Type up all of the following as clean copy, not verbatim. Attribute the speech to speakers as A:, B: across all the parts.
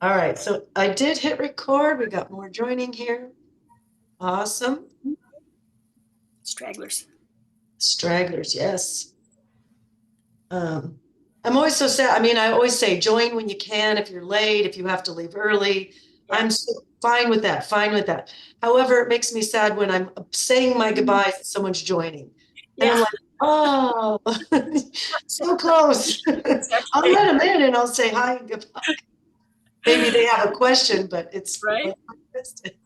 A: All right, so I did hit record. We got more joining here. Awesome.
B: Stragglers.
A: Stragglers, yes. Um, I'm always so sad. I mean, I always say join when you can, if you're late, if you have to leave early.
B: Yeah.
A: I'm so fine with that, fine with that. However, it makes me sad when I'm saying my goodbyes and someone's joining. And I'm
B: Yeah.
A: like, oh, so close. I'll
B: Exactly.
A: let them in and I'll say hi and goodbye. Maybe they have a question, but it's
B: Right.
A: like I missed it.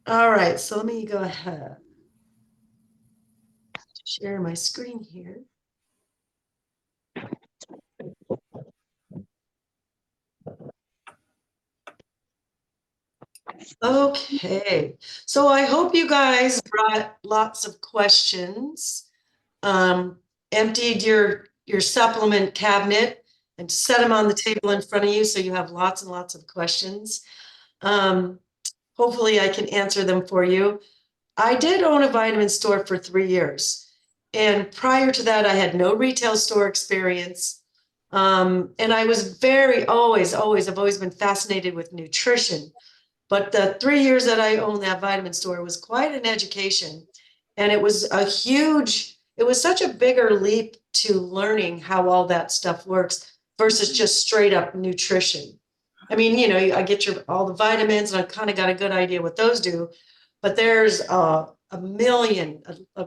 A: All right, so let me go ahead. Share my screen here. Okay, so I hope you guys brought lots of questions. Um, Emptied your supplement cabinet and set them on the table in front of you so you have lots and lots of questions. Um, Hopefully I can answer them for you. I did own a vitamin store for 3 years. And prior to that, I had no retail store experience. And I was I've always been fascinated with nutrition. But the 3 years that I owned that vitamin store was quite an education. And it was such a bigger leap to learning how all that stuff works versus just straight up nutrition. I mean, I get all the vitamins and I kind of got a good idea what those do, but there's a million,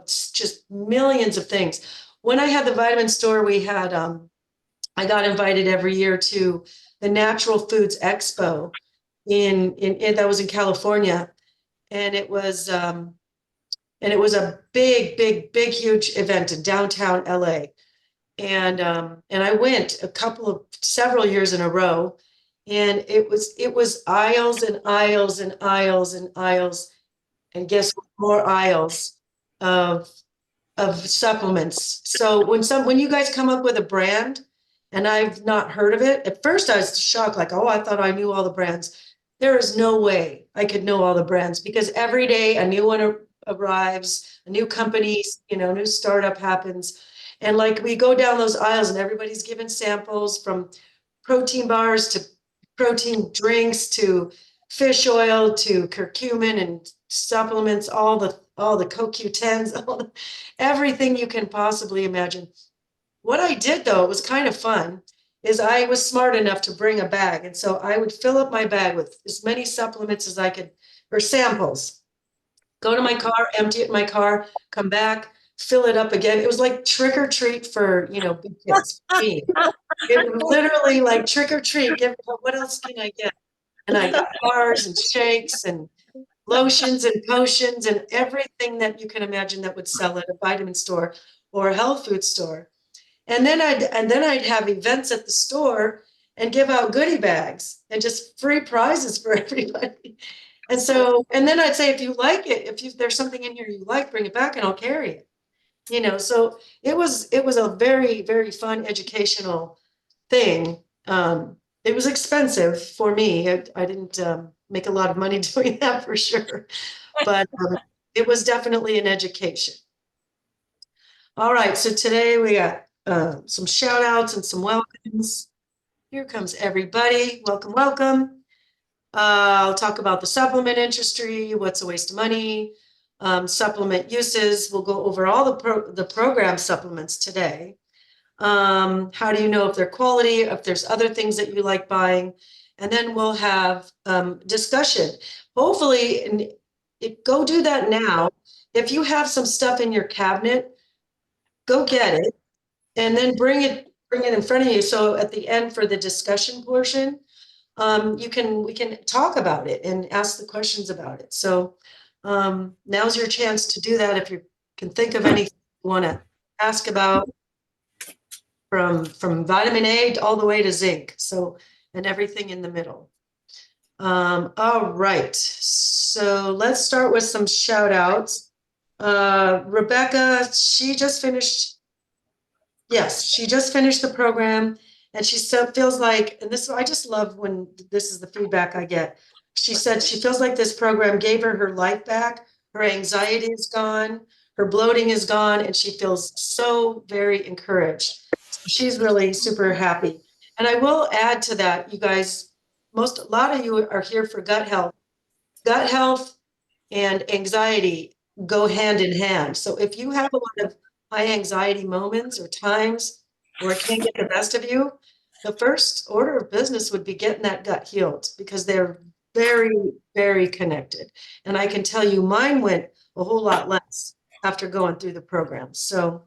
A: just millions of things. When I had the vitamin store, I got invited every year to the Natural Foods Expo that was in California, and it was a big, huge event in downtown LA. And I went several years in a row, and it was aisles and aisles and aisles and aisles, and guess what? More aisles of supplements. So when you guys come up with a brand and I've not heard of it, at first I was shocked, like, oh, I thought I knew all the brands. There is no way I could know all the brands because every day a new one arrives, a new company, new startup happens. And like we go down those aisles and everybody's given samples from protein bars to protein drinks to fish oil to curcumin and supplements, all the CoQ10s, everything you can possibly imagine. What I did though, it was kind of fun, is I was smart enough to bring a bag. And so I would fill up my bag with as many supplements as I could, or samples, go to my car, empty it in my car, come back, fill it up again. It was like trick or treat for, big kids, me. It was literally like trick or treat. What else can I get? And I got bars and shakes and lotions and potions and everything that you can imagine that would sell at a vitamin store or a health food store. And then I'd have events at the store and give out goodie bags and just free prizes for everybody. And then I'd say, if you like it, there's something in here you like, bring it back and I'll carry it. So it was a very, very fun educational thing. It was expensive for me. I didn't make a lot of money doing that for sure, but it was definitely an education. All right, so today we got some shout outs and some welcomes. Here comes everybody. Welcome, welcome. I'll talk about the supplement industry, what's a waste of money, supplement uses. We'll go over all the program supplements today. How do you know if they're quality, if there's other things that you like buying? And then we'll have discussion. Hopefully, go do that now. If you have some stuff in your cabinet, go get it and then bring it in front of you. So at the end for the discussion portion, we can talk about it and ask the questions about it. So now's your chance to do that if you can think of anything you want to ask about, from vitamin A all the way to zinc. So, and everything in the middle. All right. So let's start with some shout outs. Rebecca, she just finished. Yes, she just finished the program and she still feels like, and this, I just love when this is the feedback I get. She said she feels like this program gave her life back. Her anxiety is gone, her bloating is gone, and she feels so very encouraged. So she's really super happy. And I will add to that, you guys, a lot of you are here for gut health. Gut health and anxiety go hand in hand. So if you have a lot of high anxiety moments or times where it can't get the best of you, the first order of business would be getting that gut healed because they're very, very connected. And I can tell you mine went a whole lot less after going through the program. So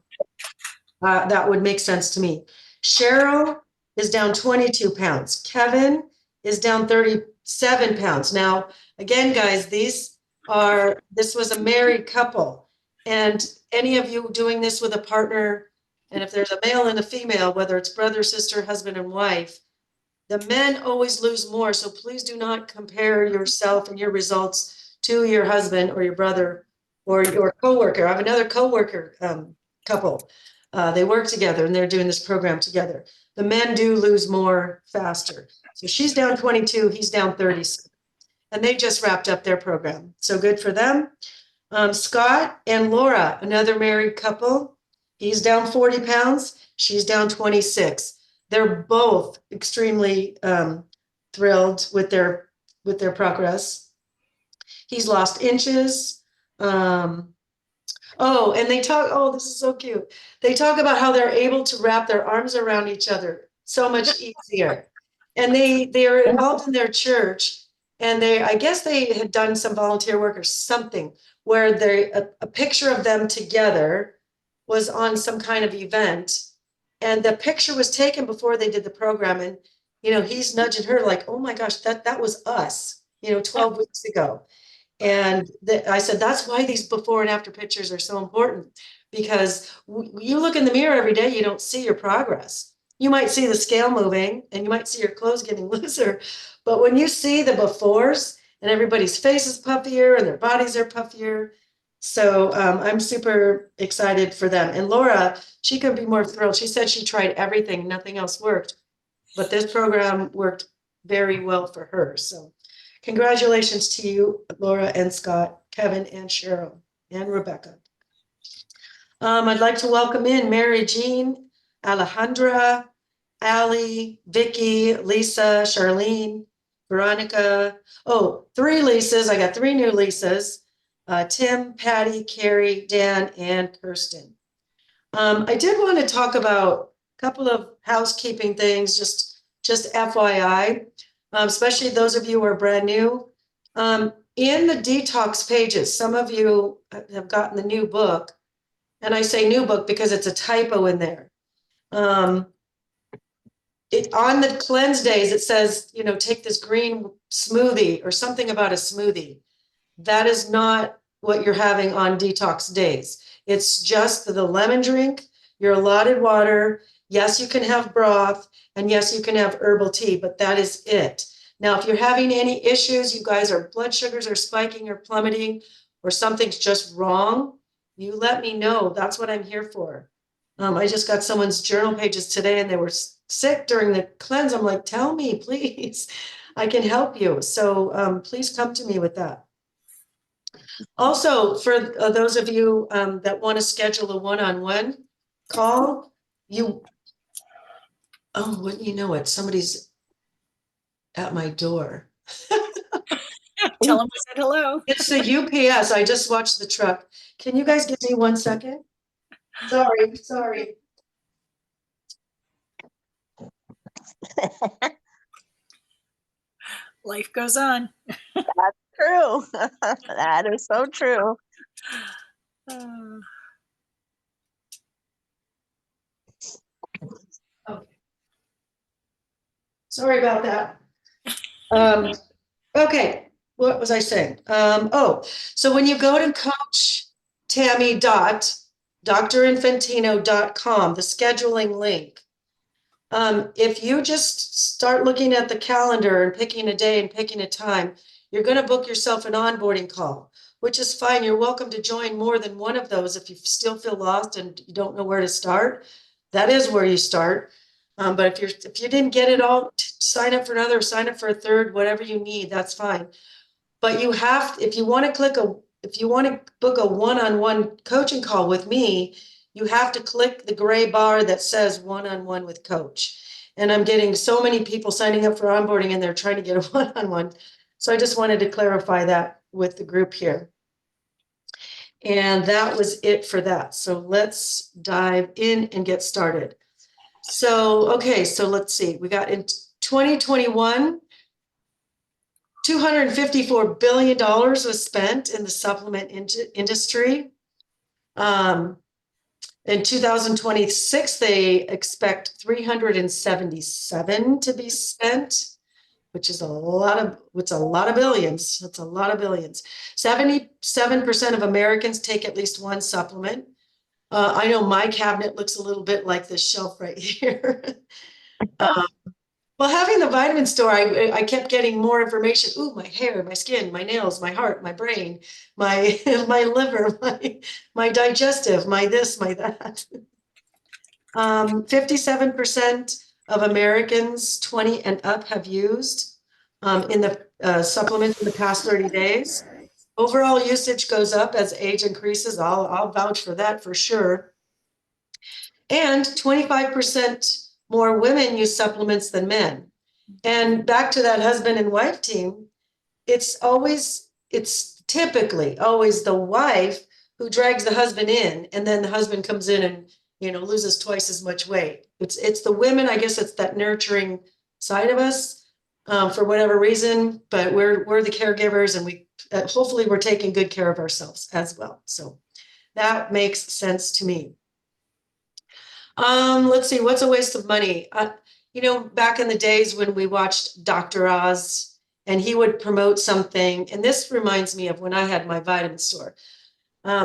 A: that would make sense to me. Cheryl is down 22 pounds. Kevin is down 37 pounds. Now, again, guys, this was a married couple. And any of you doing this with a partner, and if there's a male and a female, whether it's brother, sister, husband, and wife, the men always lose more. So please do not compare yourself and your results to your husband or your brother or your coworker. I have another coworker couple. They work together and they're doing this program together. The men do lose more faster. So she's down 22, he's down 30. And they just wrapped up their program. So good for them. Scott and Laura, another married couple. He's down 40 pounds. She's down 26. They're both extremely thrilled with their progress. He's lost inches. Oh, and they talk, oh, this is so cute. They talk about how they're able to wrap their arms around each other so much easier. And they are involved in their church, and I guess they had done some volunteer work or something where a picture of them together was on some kind of event. And the picture was taken before they did the program. And, he's nudging her like, oh my gosh, that was us, 12 weeks ago. And I said, that's why these before and after pictures are so important, because you look in the mirror every day, you don't see your progress. You might see the scale moving and you might see your clothes getting looser. But when you see the befores and everybody's face is puffier and their bodies are puffier. So I'm super excited for them. And Laura, she couldn't be more thrilled. She said she tried everything, nothing else worked. But this program worked very well for her. So congratulations to you, Laura and Scott, Kevin and Cheryl and Rebecca. I'd like to welcome in Mary Jean, Alejandra, Allie, Vicky, Lisa, Charlene, Veronica. Oh, 3 Lisas. I got 3 new Lisas. Tim, Patty, Carrie, Dan, and Kirsten. I did want to talk about a couple of housekeeping things, just FYI, especially those of you who are brand new. In the detox pages, some of you have gotten the new book, and I say new book because it's a typo in there. On the cleanse days, it says, take this green smoothie or something about a smoothie. That is not what you're having on detox days. It's just the lemon drink, your allotted water. Yes, you can have broth, and yes, you can have herbal tea, but that is it. Now, if you're having any issues, you guys, are blood sugars are spiking or plummeting, or something's just wrong, you let me know. That's what I'm here for. I just got someone's journal pages today and they were sick during the cleanse. I'm like, tell me, please. I can help you. So please come to me with that. Also, for those of you that want to schedule a one-on-one call, wouldn't you know it? Somebody's at my door.
B: Tell them I said hello.
A: It's the UPS. I just watched the truck. Can you guys give me 1 second? Sorry.
B: Life goes on.
C: That's true. That is so true.
A: Okay. Sorry about that. Okay, what was I saying? So when you go to Coach Tammy DrInfantino.com, the scheduling link, if you just start looking at the calendar and picking a day and picking a time, you're going to book yourself an onboarding call, which is fine. You're welcome to join more than one of those if you still feel lost and you don't know where to start. That is where you start. But if you didn't get it all, sign up for another, sign up for a third, whatever you need, that's fine. But if you want to book a one-on-one coaching call with me, you have to click the gray bar that says one-on-one with coach. And I'm getting so many people signing up for onboarding and they're trying to get a one-on-one. So I just wanted to clarify that with the group here. And that was it for that. So let's dive in and get started. So, okay, so let's see. We got in 2021, $254 billion was spent in the supplement industry. In 2026, they expect 377 to be spent, which is a lot of billions. That's a lot of billions. 77% of Americans take at least one supplement. I know my cabinet looks a little bit like this shelf right here. Well, having the vitamin store, I kept getting more information. Ooh, my hair, my skin, my nails, my heart, my brain, my my liver, my digestive, my this, my that. 57% of Americans 20 and up have used in the supplements in the past 30 days. Overall usage goes up as age increases. I'll vouch for that for sure. And 25% more women use supplements than men. And back to that husband and wife team, it's typically always the wife who drags the husband in, and then the husband comes in and, loses twice as much weight. It's the women, I guess it's that nurturing side of us, for whatever reason, but we're the caregivers, and we hopefully we're taking good care of ourselves as well. So that makes sense to me. Let's see, what's a waste of money? Back in the days when we watched Dr. Oz and he would promote something, and this reminds me of when I had my vitamin store,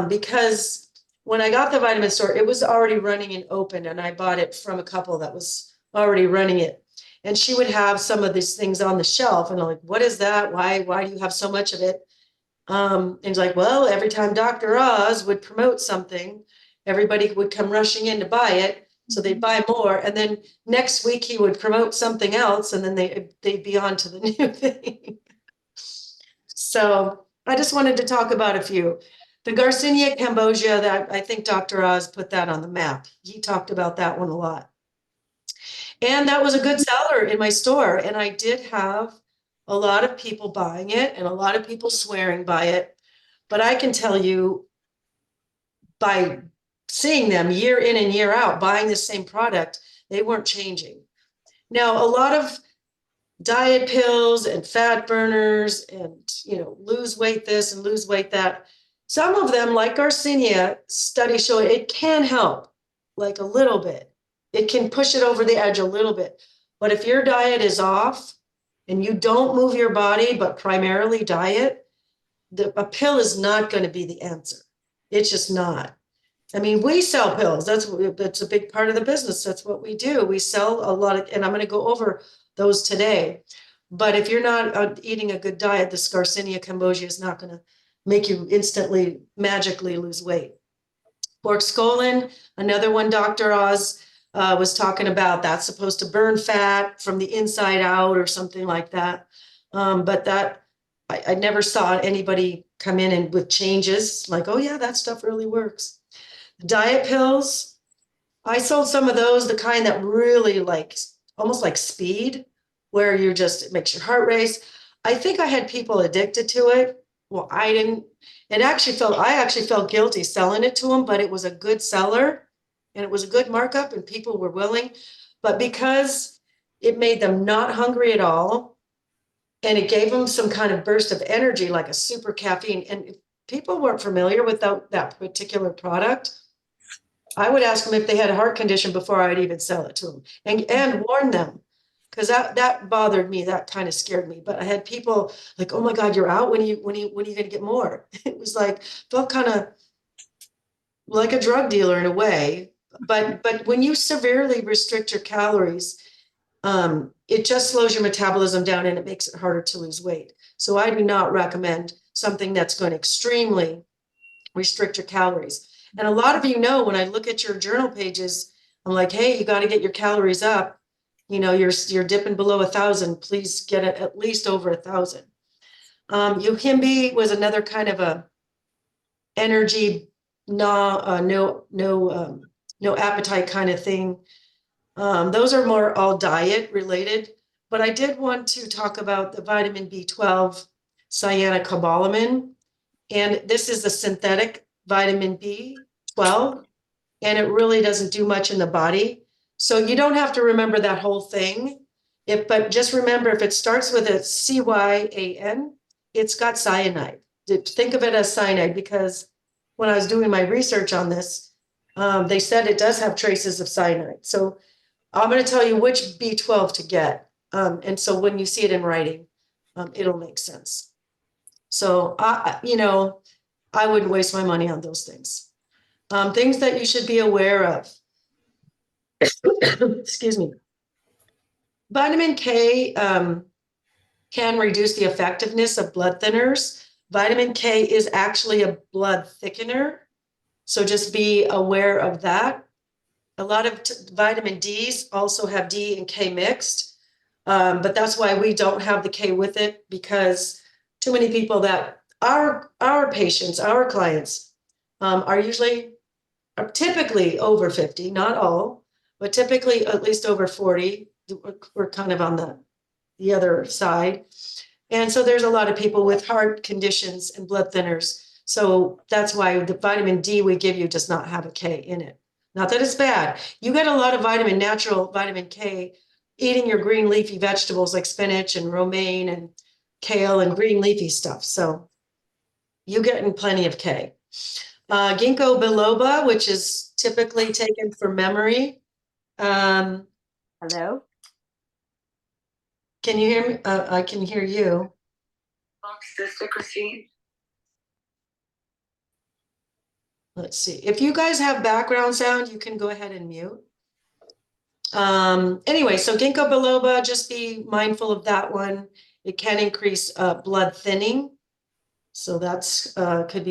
A: because when I got the vitamin store, it was already running and open, and I bought it from a couple that was already running it. And she would have some of these things on the shelf, and I'm like, what is that? Why do you have so much of it? And it's like, well, every time Dr. Oz would promote something, everybody would come rushing in to buy it. So they'd buy more. And then next week he would promote something else, and then they'd be on to the new thing. So I just wanted to talk about a few. The Garcinia cambogia, that I think Dr. Oz put that on the map. He talked about that one a lot. And that was a good seller in my store. And I did have a lot of people buying it and a lot of people swearing by it. But I can tell you, by seeing them year in and year out buying the same product, they weren't changing. Now, a lot of diet pills and fat burners and, lose weight this and lose weight that, some of them, like Garcinia, studies show it can help, like a little bit. It can push it over the edge a little bit. But if your diet is off and you don't move your body, but primarily diet, a pill is not going to be the answer. It's just not. I mean, we sell pills. That's a big part of the business. That's what we do. We sell a lot of, and I'm going to go over those today. But if you're not eating a good diet, the Garcinia cambogia is not going to make you instantly, magically lose weight. Borkskolin, another one Dr. Oz was talking about, that's supposed to burn fat from the inside out or something like that. But that, I never saw anybody come in and with changes like, oh yeah, that stuff really works. Diet pills, I sold some of those, the kind that really almost like speed, where it makes your heart race. I think I had people addicted to it. Well, I didn't. I actually felt guilty selling it to them, but it was a good seller and it was a good markup and people were willing. But because it made them not hungry at all, and it gave them some kind of burst of energy, like a super caffeine, and if people weren't familiar with that particular product, I would ask them if they had a heart condition before I'd even sell it to them, and warn them, because that bothered me. That kind of scared me. But I had people like, "Oh my God, you're out. When are you going to get more?" It was felt kind of like a drug dealer in a way. But when you severely restrict your calories, it just slows your metabolism down and it makes it harder to lose weight. So I do not recommend something that's going to extremely restrict your calories. And a lot of when I look at your journal pages, I'm like, hey, you got to get your calories up. You're dipping below 1,000. Please get it at least over 1,000. Yohimbe was another kind of a energy, no appetite kind of thing. Those are more all diet related, but I did want to talk about the vitamin B12 cyanocobalamin. And this is a synthetic vitamin B12, and it really doesn't do much in the body. So you don't have to remember that whole thing. But just remember, if it starts with a CYAN, it's got cyanide. Think of it as cyanide, because when I was doing my research on this, they said it does have traces of cyanide. So I'm going to tell you which B12 to get. And so when you see it in writing, it'll make sense. So, I wouldn't waste my money on those things. Things that you should be aware of. Excuse me. Vitamin K can reduce the effectiveness of blood thinners. Vitamin K is actually a blood thickener. So just be aware of that. A lot of vitamin Ds also have D and K mixed. But that's why we don't have the K with it, because too many people that our patients, our clients, are typically over 50, not all, but typically at least over 40. We're kind of on the other side. And so there's a lot of people with heart conditions and blood thinners. So that's why the vitamin D we give you does not have a K in it. Not that it's bad. You get a lot of natural vitamin K eating your green leafy vegetables like spinach and romaine and kale and green leafy stuff. So you get plenty of K. Ginkgo biloba, which is typically taken for memory.
C: Hello?
A: Can you hear me? I can hear you.
D: Sister Christine.
A: Let's see. If you guys have background sound, you can go ahead and mute. Anyway, so ginkgo biloba, just be mindful of that one. It can increase blood thinning. So that's could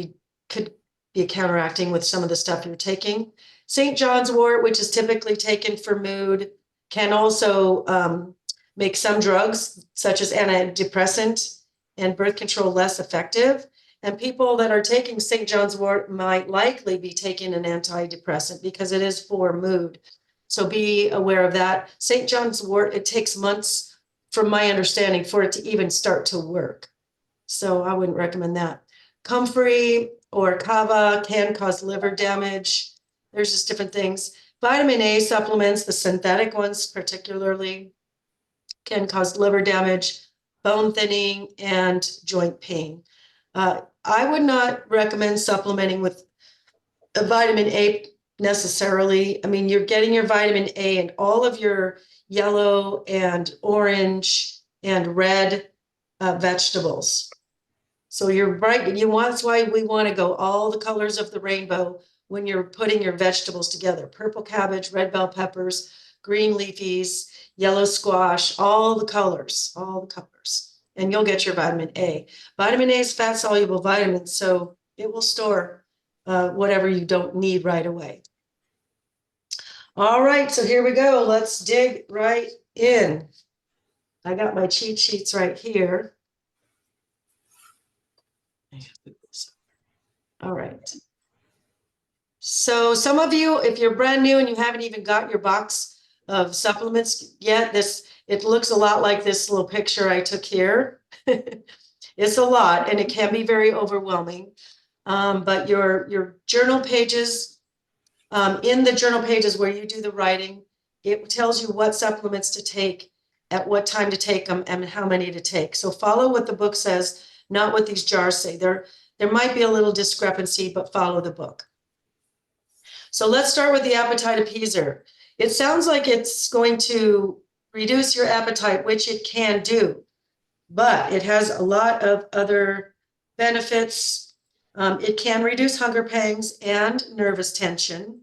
A: be counteracting with some of the stuff you're taking. St. John's wort, which is typically taken for mood, can also make some drugs, such as antidepressant and birth control, less effective. And people that are taking St. John's wort might likely be taking an antidepressant because it is for mood. So be aware of that. St. John's wort, it takes months, from my understanding, for it to even start to work. So I wouldn't recommend that. Comfrey or kava can cause liver damage. There's just different things. Vitamin A supplements, the synthetic ones particularly, can cause liver damage, bone thinning, and joint pain. I would not recommend supplementing with a vitamin A necessarily. I mean, you're getting your vitamin A in all of your yellow and orange and red vegetables. So you're right. That's why we want to go all the colors of the rainbow when you're putting your vegetables together. Purple cabbage, red bell peppers, green leafies, yellow squash, all the colors. And you'll get your vitamin A. Vitamin A is fat soluble vitamin, so it will store whatever you don't need right away. All right, so here we go. Let's dig right in. I got my cheat sheets right here. All right. So some of you, if you're brand new and you haven't even got your box of supplements yet, it looks a lot like this little picture I took here. It's a lot, and it can be very overwhelming. But your journal pages, in the journal pages where you do the writing, it tells you what supplements to take, at what time to take them, and how many to take. So follow what the book says, not what these jars say. There might be a little discrepancy, but follow the book. So let's start with the appetite appeaser. It sounds like it's going to reduce your appetite, which it can do, but it has a lot of other benefits. It can reduce hunger pangs and nervous tension,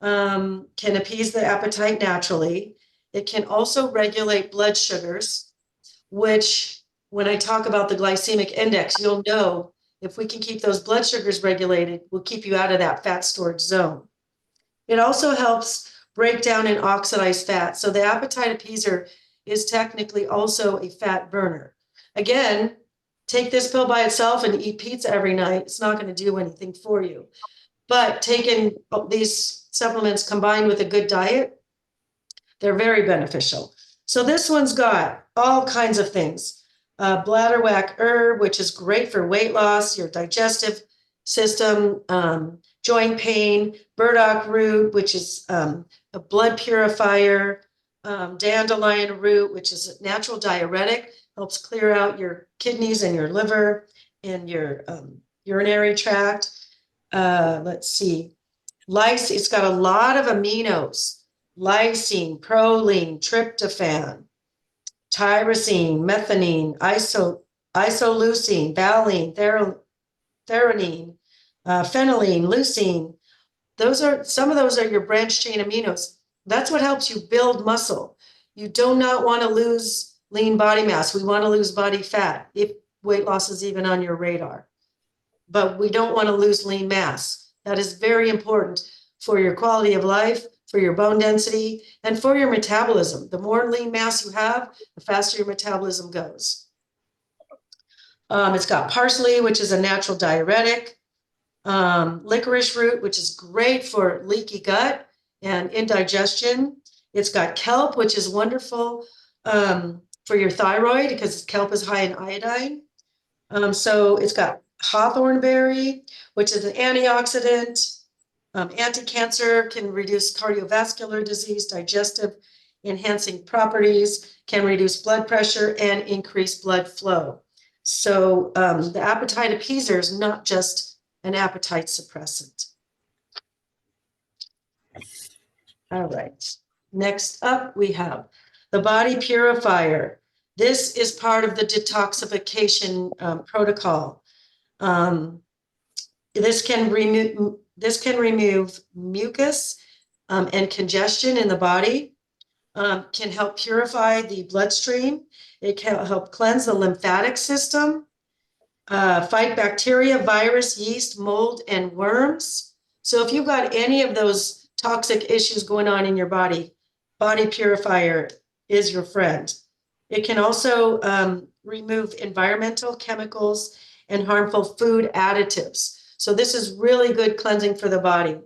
A: can appease the appetite naturally. It can also regulate blood sugars, which when I talk about the glycemic index, you'll know if we can keep those blood sugars regulated, we'll keep you out of that fat storage zone. It also helps break down and oxidize fat. So the appetite appeaser is technically also a fat burner. Again, take this pill by itself and eat pizza every night. It's not going to do anything for you. But taking these supplements combined with a good diet They're very beneficial. So this one's got all kinds of things. Bladderwhack herb, which is great for weight loss, your digestive system, joint pain. Burdock root, which is a blood purifier. Dandelion root, which is a natural diuretic, helps clear out your kidneys and your liver and your urinary tract. Let's see. It's got a lot of aminos: lysine, proline, tryptophan, tyrosine, methionine, isoleucine, valine, theranine, phenylene, leucine. Some of those are your branched chain aminos. That's what helps you build muscle. You do not want to lose lean body mass. We want to lose body fat if weight loss is even on your radar. But we don't want to lose lean mass. That is very important for your quality of life, for your bone density, and for your metabolism. The more lean mass you have, the faster your metabolism goes. It's got parsley, which is a natural diuretic. Licorice root, which is great for leaky gut and indigestion. It's got kelp, which is wonderful for your thyroid because kelp is high in iodine. So it's got hawthorn berry, which is an antioxidant, anti-cancer, can reduce cardiovascular disease, digestive enhancing properties, can reduce blood pressure and increase blood flow. So the appetite appeaser is not just an appetite suppressant. All right. Next up, we have the body purifier. This is part of the detoxification protocol. This can remove mucus and congestion in the body. Can help purify the bloodstream. It can help cleanse the lymphatic system. Fight bacteria, virus, yeast, mold, and worms. So if you've got any of those toxic issues going on in your body, body purifier is your friend. It can also remove environmental chemicals and harmful food additives. So this is really good cleansing for the body.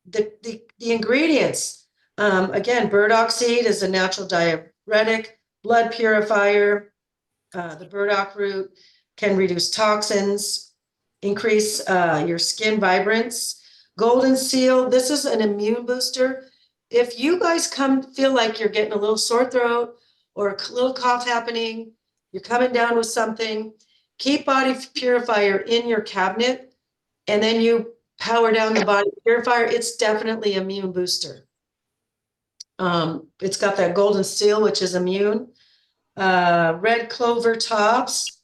A: The ingredients, again, burdock seed is a natural diuretic, blood purifier. The burdock root can reduce toxins, increase your skin vibrance. Golden seal, this is an immune booster. If you guys feel like you're getting a little sore throat or a little cough happening, you're coming down with something, keep body purifier in your cabinet, and then you power down the body purifier. It's definitely immune booster. It's got that golden seal, which is immune. Red clover tops,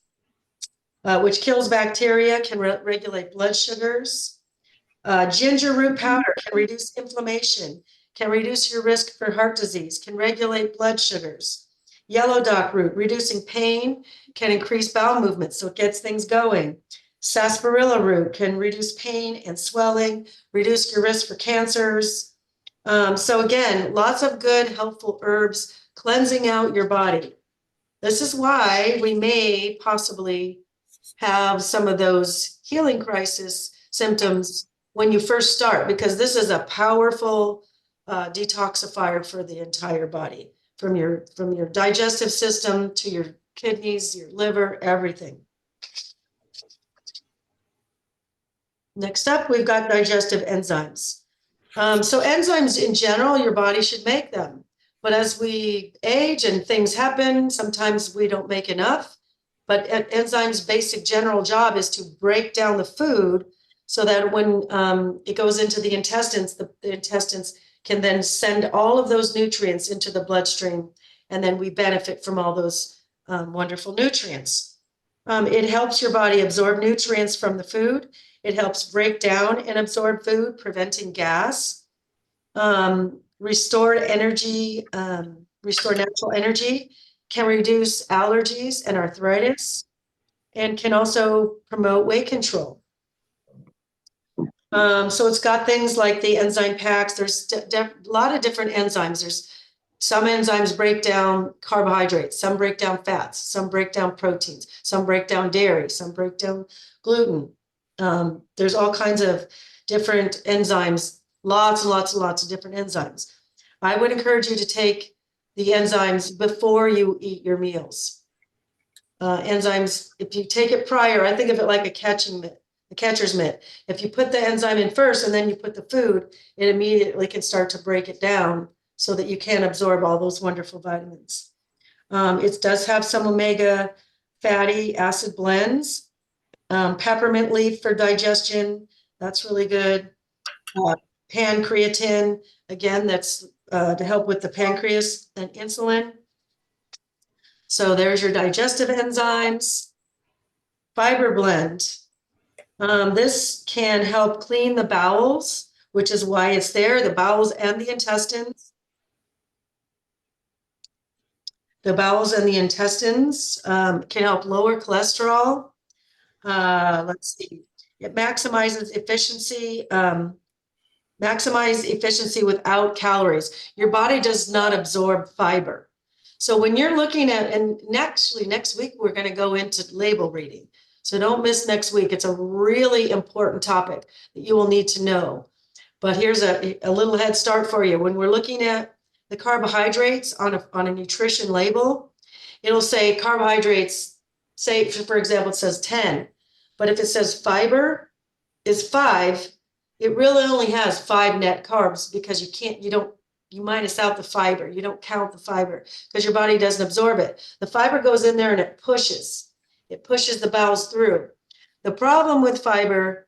A: which kills bacteria, can regulate blood sugars. Ginger root powder can reduce inflammation, can reduce your risk for heart disease, can regulate blood sugars. Yellow dock root, reducing pain, can increase bowel movement, so it gets things going. Sarsaparilla root can reduce pain and swelling, reduce your risk for cancers. So again, lots of good, helpful herbs cleansing out your body. This is why we may possibly have some of those healing crisis symptoms when you first start, because this is a powerful detoxifier for the entire body, from your digestive system to your kidneys, your liver, everything. Next up, we've got digestive enzymes. So enzymes in general, your body should make them. But as we age and things happen, sometimes we don't make enough. But enzymes' basic general job is to break down the food so that when it goes into the intestines, the intestines can then send all of those nutrients into the bloodstream, and then we benefit from all those wonderful nutrients. It helps your body absorb nutrients from the food. It helps break down and absorb food, preventing gas. Restore energy, restore natural energy, can reduce allergies and arthritis, and can also promote weight control. So it's got things like the enzyme packs. There's a lot of different enzymes. There's some enzymes break down carbohydrates, some break down fats, some break down proteins, some break down dairy, some break down gluten. There's all kinds of different enzymes, lots and lots and lots of different enzymes. I would encourage you to take the enzymes before you eat your meals. Enzymes, if you take it prior, I think of it like a catcher's mitt. If you put the enzyme in first and then you put the food, it immediately can start to break it down so that you can absorb all those wonderful vitamins. It does have some omega fatty acid blends. Peppermint leaf for digestion, that's really good. Pancreatin, again, that's to help with the pancreas and insulin. So there's your digestive enzymes. Fiber blend. This can help clean the bowels, which is why it's there, the bowels and the intestines. The bowels and the intestines can help lower cholesterol. Let's see. It maximizes efficiency, maximize efficiency without calories. Your body does not absorb fiber. So when you're looking at, and next week, we're going to go into label reading. So don't miss next week. It's a really important topic that you will need to know. But here's a little head start for you. When we're looking at the carbohydrates on a nutrition label, it'll say carbohydrates, say, for example, it says 10. But if it says fiber is 5, it really only has 5 net carbs because you minus out the fiber. You don't count the fiber because your body doesn't absorb it. The fiber goes in there and it pushes the bowels through. The problem with fiber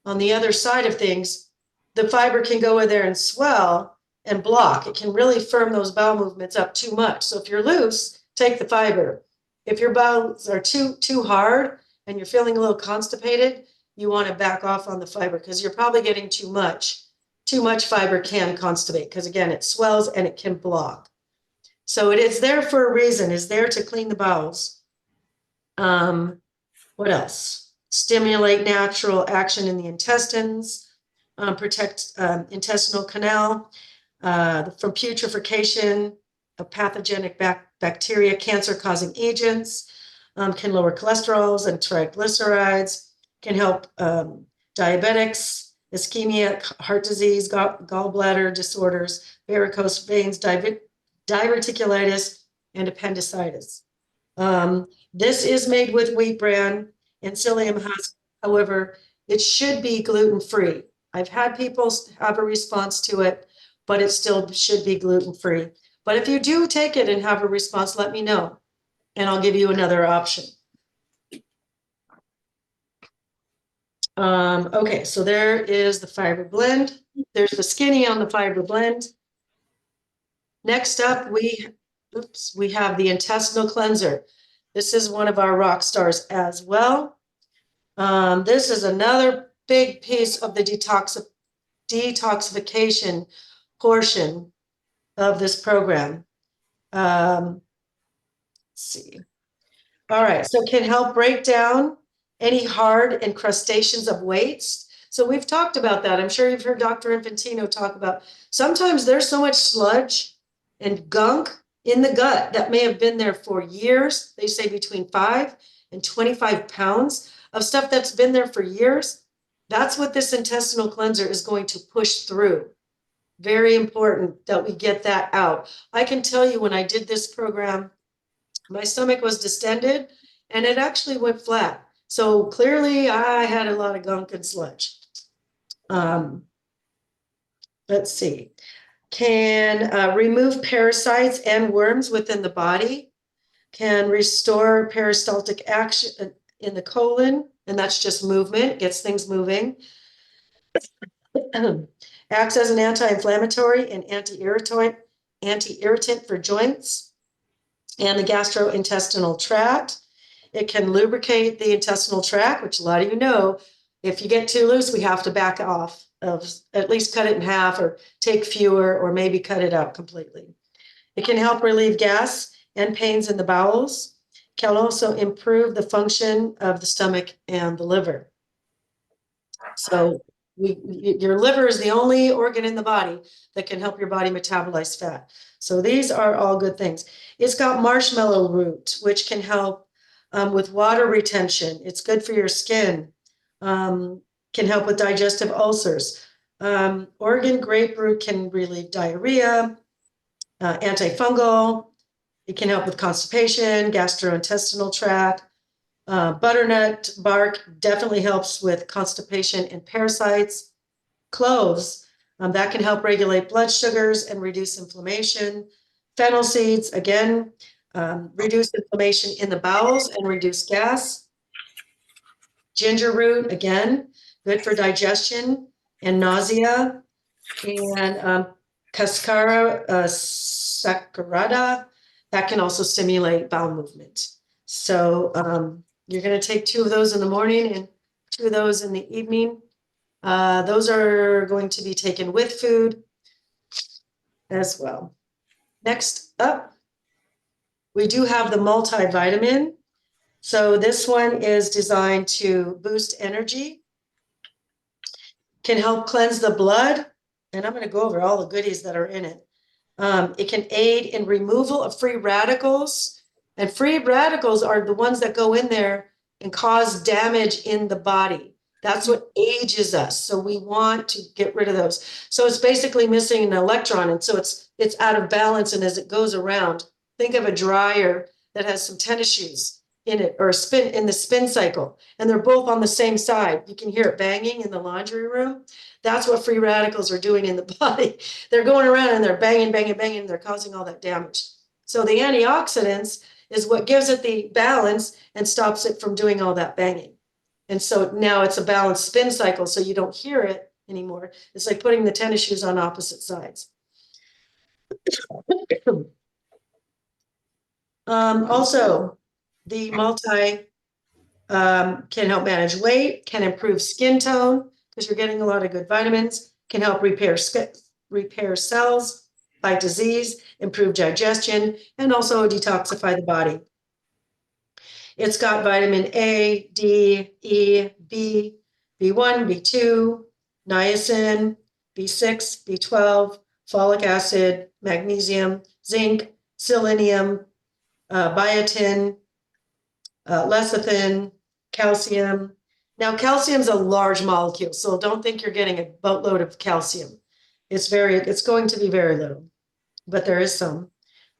A: on the other side of things, the fiber can go in there and swell and block. It can really firm those bowel movements up too much. So if you're loose, take the fiber. If your bowels are too hard and you're feeling a little constipated, you want to back off on the fiber because you're probably getting too much. Too much fiber can constipate because, again, it swells and it can block. So it is there for a reason. It's there to clean the bowels. What else? Stimulate natural action in the intestines, protect intestinal canal from putrefaction of pathogenic bacteria, cancer-causing agents, can lower cholesterols and triglycerides, can help diabetics, ischemia, heart disease, gallbladder disorders, varicose veins, diverticulitis, and appendicitis. This is made with wheat bran and psyllium husk. However, it should be gluten-free. I've had people have a response to it, but it still should be gluten-free. But if you do take it and have a response, let me know, and I'll give you another option. Okay, so there is the fiber blend. There's the skinny on the fiber blend. Next up, we have the intestinal cleanser. This is one of our rock stars as well. This is another big piece of the detoxification portion of this program. Let's see. All right, so it can help break down any hard incrustations of waste. So we've talked about that. I'm sure you've heard Dr. Infantino talk about sometimes there's so much sludge and gunk in the gut that may have been there for years. They say between 5 and 25 pounds of stuff that's been there for years. That's what this intestinal cleanser is going to push through. Very important that we get that out. I can tell you when I did this program, my stomach was distended and it actually went flat. So clearly I had a lot of gunk and sludge. Let's see. Can remove parasites and worms within the body. Can restore peristaltic action in the colon. And that's just movement, gets things moving. Acts as an anti-inflammatory and anti-irritant for joints and the gastrointestinal tract. It can lubricate the intestinal tract, which a lot of you know, if you get too loose, we have to back off, of at least cut it in half or take fewer or maybe cut it out completely. It can help relieve gas and pains in the bowels. Can also improve the function of the stomach and the liver. So your liver is the only organ in the body that can help your body metabolize fat. So these are all good things. It's got marshmallow root, which can help with water retention. It's good for your skin. Can help with digestive ulcers. Oregon grapefruit can relieve diarrhea. antifungal. It can help with constipation, gastrointestinal tract. Butternut bark definitely helps with constipation and parasites. Cloves, that can help regulate blood sugars and reduce inflammation. Fennel seeds, again, reduce inflammation in the bowels and reduce gas. Ginger root, again, good for digestion and nausea. And cascara saccharida, that can also stimulate bowel movement. So you're going to take 2 of those in the morning and 2 of those in the evening. Those are going to be taken with food as well. Next up, we do have the multivitamin. So this one is designed to boost energy, can help cleanse the blood, and I'm going to go over all the goodies that are in it. It can aid in removal of free radicals, and free radicals are the ones that go in there and cause damage in the body. That's what ages us. So we want to get rid of those. So it's basically missing an electron, and so it's out of balance. And as it goes around, think of a dryer that has some tennis shoes in it, or a spin in the spin cycle, and they're both on the same side. You can hear it banging in the laundry room. That's what free radicals are doing in the body. They're going around and they're banging, banging, banging, and they're causing all that damage. So the antioxidants is what gives it the balance and stops it from doing all that banging. And so now it's a balanced spin cycle, so you don't hear it anymore. It's like putting the tennis shoes on opposite sides. Also, the multi can help manage weight, can improve skin tone because you're getting a lot of good vitamins, can help repair cells, fight disease, improve digestion, and also detoxify the body. It's got vitamin A, D, E, B, B1, B2, niacin, B6, B12, folic acid, magnesium, zinc, selenium, biotin, lecithin, calcium. Now, calcium is a large molecule, so don't think you're getting a boatload of calcium. It's going to be very little, but there is some.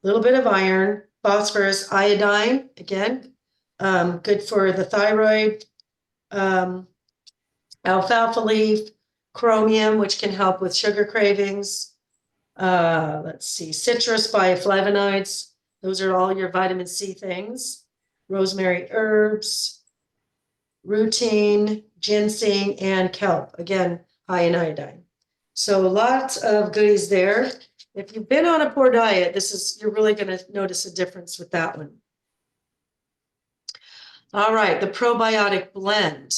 A: A little bit of iron, phosphorus, iodine, again, good for the thyroid, alfalfa leaf, chromium, which can help with sugar cravings. Let's see, citrus bioflavonoids. Those are all your vitamin C things. Rosemary herbs, rutin, ginseng, and kelp. Again, high in iodine. So lots of goodies there. If you've been on a poor diet, you're really going to notice a difference with that one. All right, the probiotic blend.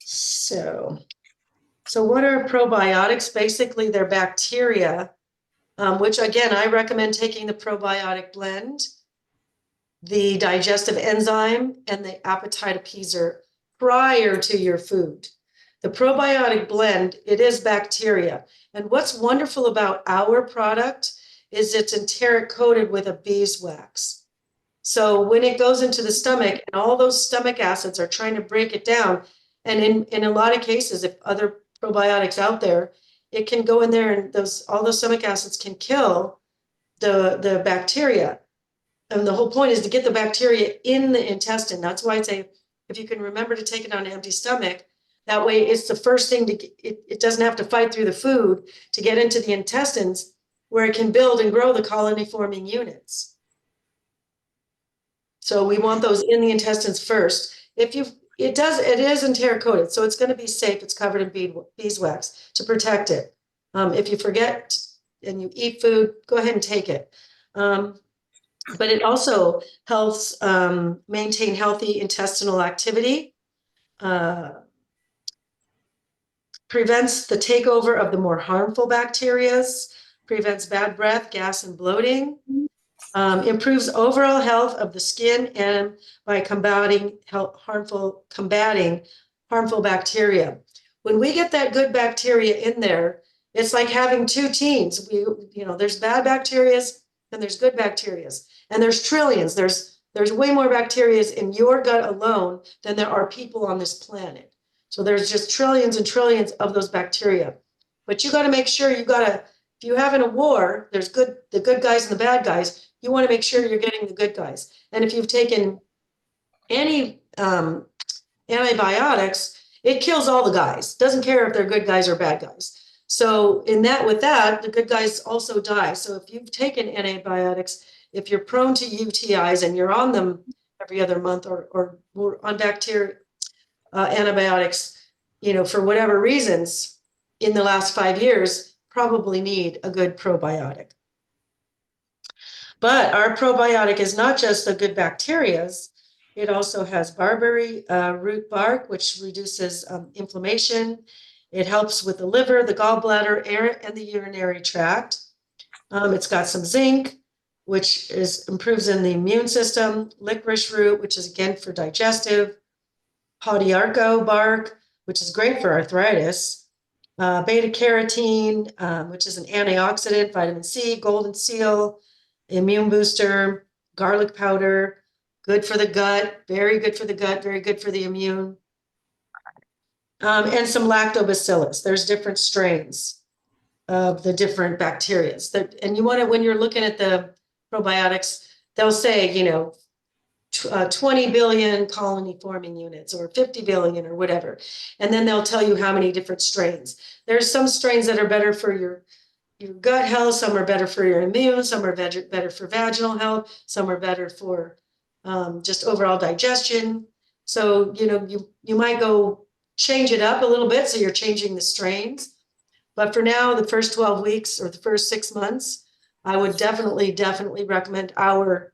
A: So what are probiotics? Basically, they're bacteria, which again, I recommend taking the probiotic blend, the digestive enzyme, and the appetite appeaser prior to your food. The probiotic blend, it is bacteria. And what's wonderful about our product is it's enteric coated with a beeswax. So when it goes into the stomach and all those stomach acids are trying to break it down, and in a lot of cases, if other probiotics out there, it can go in there and all those stomach acids can kill the bacteria. And the whole point is to get the bacteria in the intestine. That's why I say, if you can remember to take it on an empty stomach, that way it's the first thing it doesn't have to fight through the food to get into the intestines where it can build and grow the colony forming units. So we want those in the intestines first. It is enteric coated, so it's going to be safe. It's covered in beeswax to protect it. If you forget and you eat food, go ahead and take it. But it also helps maintain healthy intestinal activity, prevents the takeover of the more harmful bacteria, prevents bad breath, gas, and bloating, improves overall health of the skin, and by combating harmful bacteria. When we get that good bacteria in there, it's like having 2 teams. There's bad bacteria and there's good bacteria, and there's trillions. There's way more bacteria in your gut alone than there are people on this planet. So there's just trillions and trillions of those bacteria. But you got to make sure you got to if you're having a war, there's the good guys and the bad guys. You want to make sure you're getting the good guys. And if you've taken any antibiotics, it kills all the guys. Doesn't care if they're good guys or bad guys. So with that, the good guys also die. So if you've taken antibiotics, if you're prone to UTIs and you're on them every other month or on bacteria antibiotics, for whatever reasons in the last 5 years, probably need a good probiotic. But our probiotic is not just the good bacterias. It also has barberry root bark, which reduces inflammation. It helps with the liver, the gallbladder, and the urinary tract. It's got some zinc, which improves in the immune system. Licorice root, which is again for digestive. Podiarco bark, which is great for arthritis. Beta carotene, which is an antioxidant. Vitamin C, golden seal, immune booster. Garlic powder, good for the gut, very good for the gut, very good for the immune. And some lactobacillus. There's different strains of the different bacteria. And you want to, when you're looking at the probiotics, they'll say, 20 billion colony forming units or 50 billion or whatever. And then they'll tell you how many different strains. There's some strains that are better for your gut health, some are better for your immune, some are better for vaginal health, some are better for just overall digestion. So, you might go change it up a little bit, so you're changing the strains. But for now, the first 12 weeks or the first 6 months, I would definitely recommend our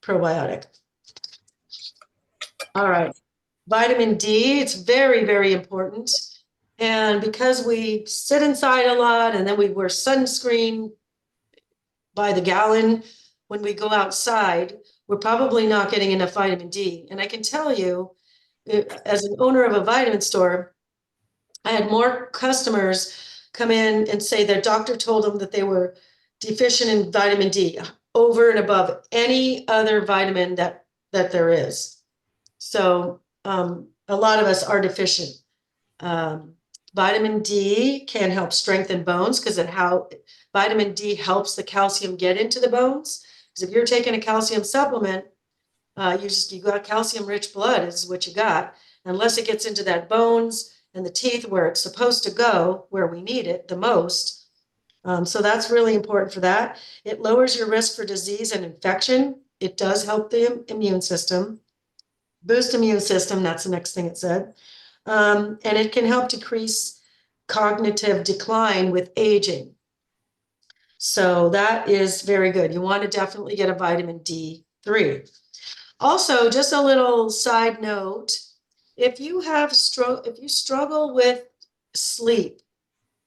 A: probiotic. All right, vitamin D, it's very, very important. And because we sit inside a lot and then we wear sunscreen by the gallon when we go outside, we're probably not getting enough vitamin D. And I can tell you, as an owner of a vitamin store, I had more customers come in and say their doctor told them that they were deficient in vitamin D over and above any other vitamin that there is. So a lot of us are deficient. Vitamin D can help strengthen bones because vitamin D helps the calcium get into the bones. Because if you're taking a calcium supplement, you got calcium-rich blood is what you got. Unless it gets into that bones and the teeth where it's supposed to go, where we need it the most. So that's really important for that. It lowers your risk for disease and infection. It does help the immune system. Boost immune system, that's the next thing it said. And it can help decrease cognitive decline with aging. So that is very good. You want to definitely get a vitamin D3. Also, just a little side note, if you struggle with sleep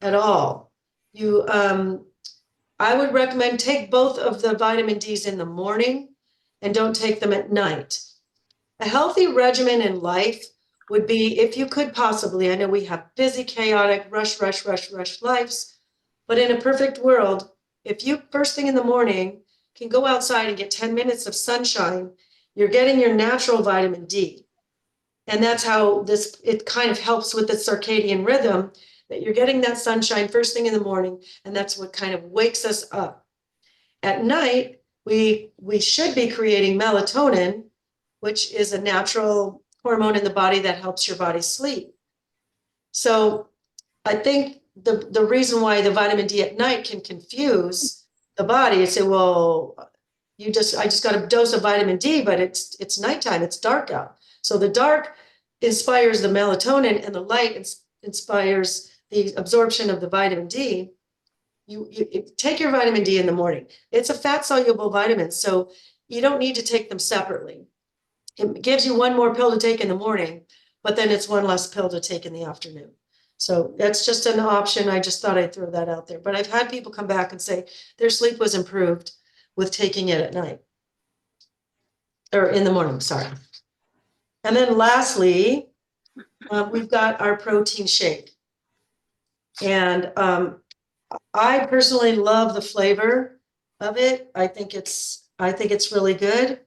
A: at all, I would recommend take both of the vitamin Ds in the morning and don't take them at night. A healthy regimen in life would be, if you could possibly, I know we have busy, chaotic, rush lives, but in a perfect world, if you first thing in the morning can go outside and get 10 minutes of sunshine, you're getting your natural vitamin D. And that's how it kind of helps with the circadian rhythm, that you're getting that sunshine first thing in the morning, and that's what kind of wakes us up. At night, we should be creating melatonin, which is a natural hormone in the body that helps your body sleep. So I think the reason why the vitamin D at night can confuse the body is say, well, I just got a dose of vitamin D, but it's nighttime, it's dark out. So the dark inspires the melatonin and the light inspires the absorption of the vitamin D. You take your vitamin D in the morning. It's a fat soluble vitamin, so you don't need to take them separately. It gives you one more pill to take in the morning, but then it's one less pill to take in the afternoon. So that's just an option. I just thought I'd throw that out there. But I've had people come back and say their sleep was improved with taking it at night. Or in the morning, sorry. And then lastly, we've got our protein shake. And I personally love the flavor of it. I think it's really good.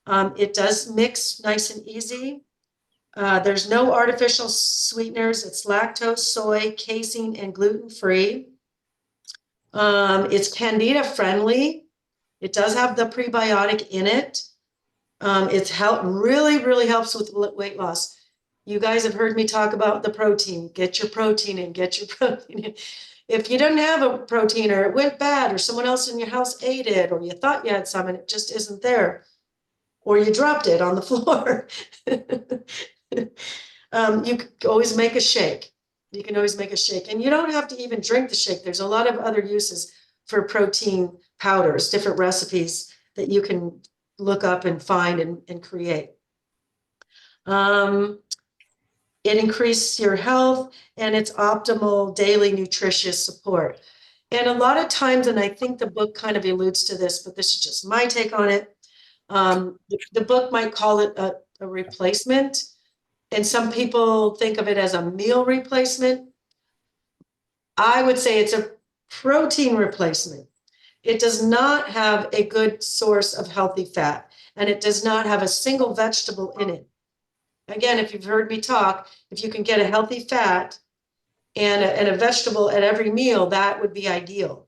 A: It does mix nice and easy. There's no artificial sweeteners. It's lactose, soy, casein, and gluten-free. It's candida friendly. It does have the prebiotic in it. Really helps with weight loss. You guys have heard me talk about the protein. Get your protein in, get your protein in. If you didn't have a protein or it went bad or someone else in your house ate it or you thought you had some and it just isn't there, or you dropped it on the floor, you can always make a shake. You can always make a shake. And you don't have to even drink the shake. There's a lot of other uses for protein powders, different recipes that you can look up and find and create. It increases your health and it's optimal daily nutritious support. And a lot of times, and I think the book kind of alludes to this, but this is just my take on it. The book might call it a replacement. And some people think of it as a meal replacement. I would say it's a protein replacement. It does not have a good source of healthy fat, and it does not have a single vegetable in it. Again, if you've heard me talk, if you can get a healthy fat and a vegetable at every meal, that would be ideal.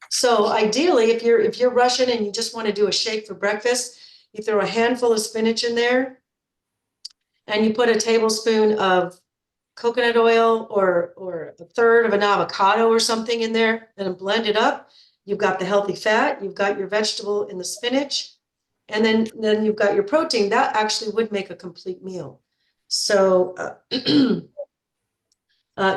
A: So ideally, if you're Russian and you just want to do a shake for breakfast, you throw a handful of spinach in there and you put a tablespoon of coconut oil or a third of an avocado or something in there and blend it up. You've got the healthy fat, you've got your vegetable in the spinach, and then you've got your protein. That actually would make a complete meal. So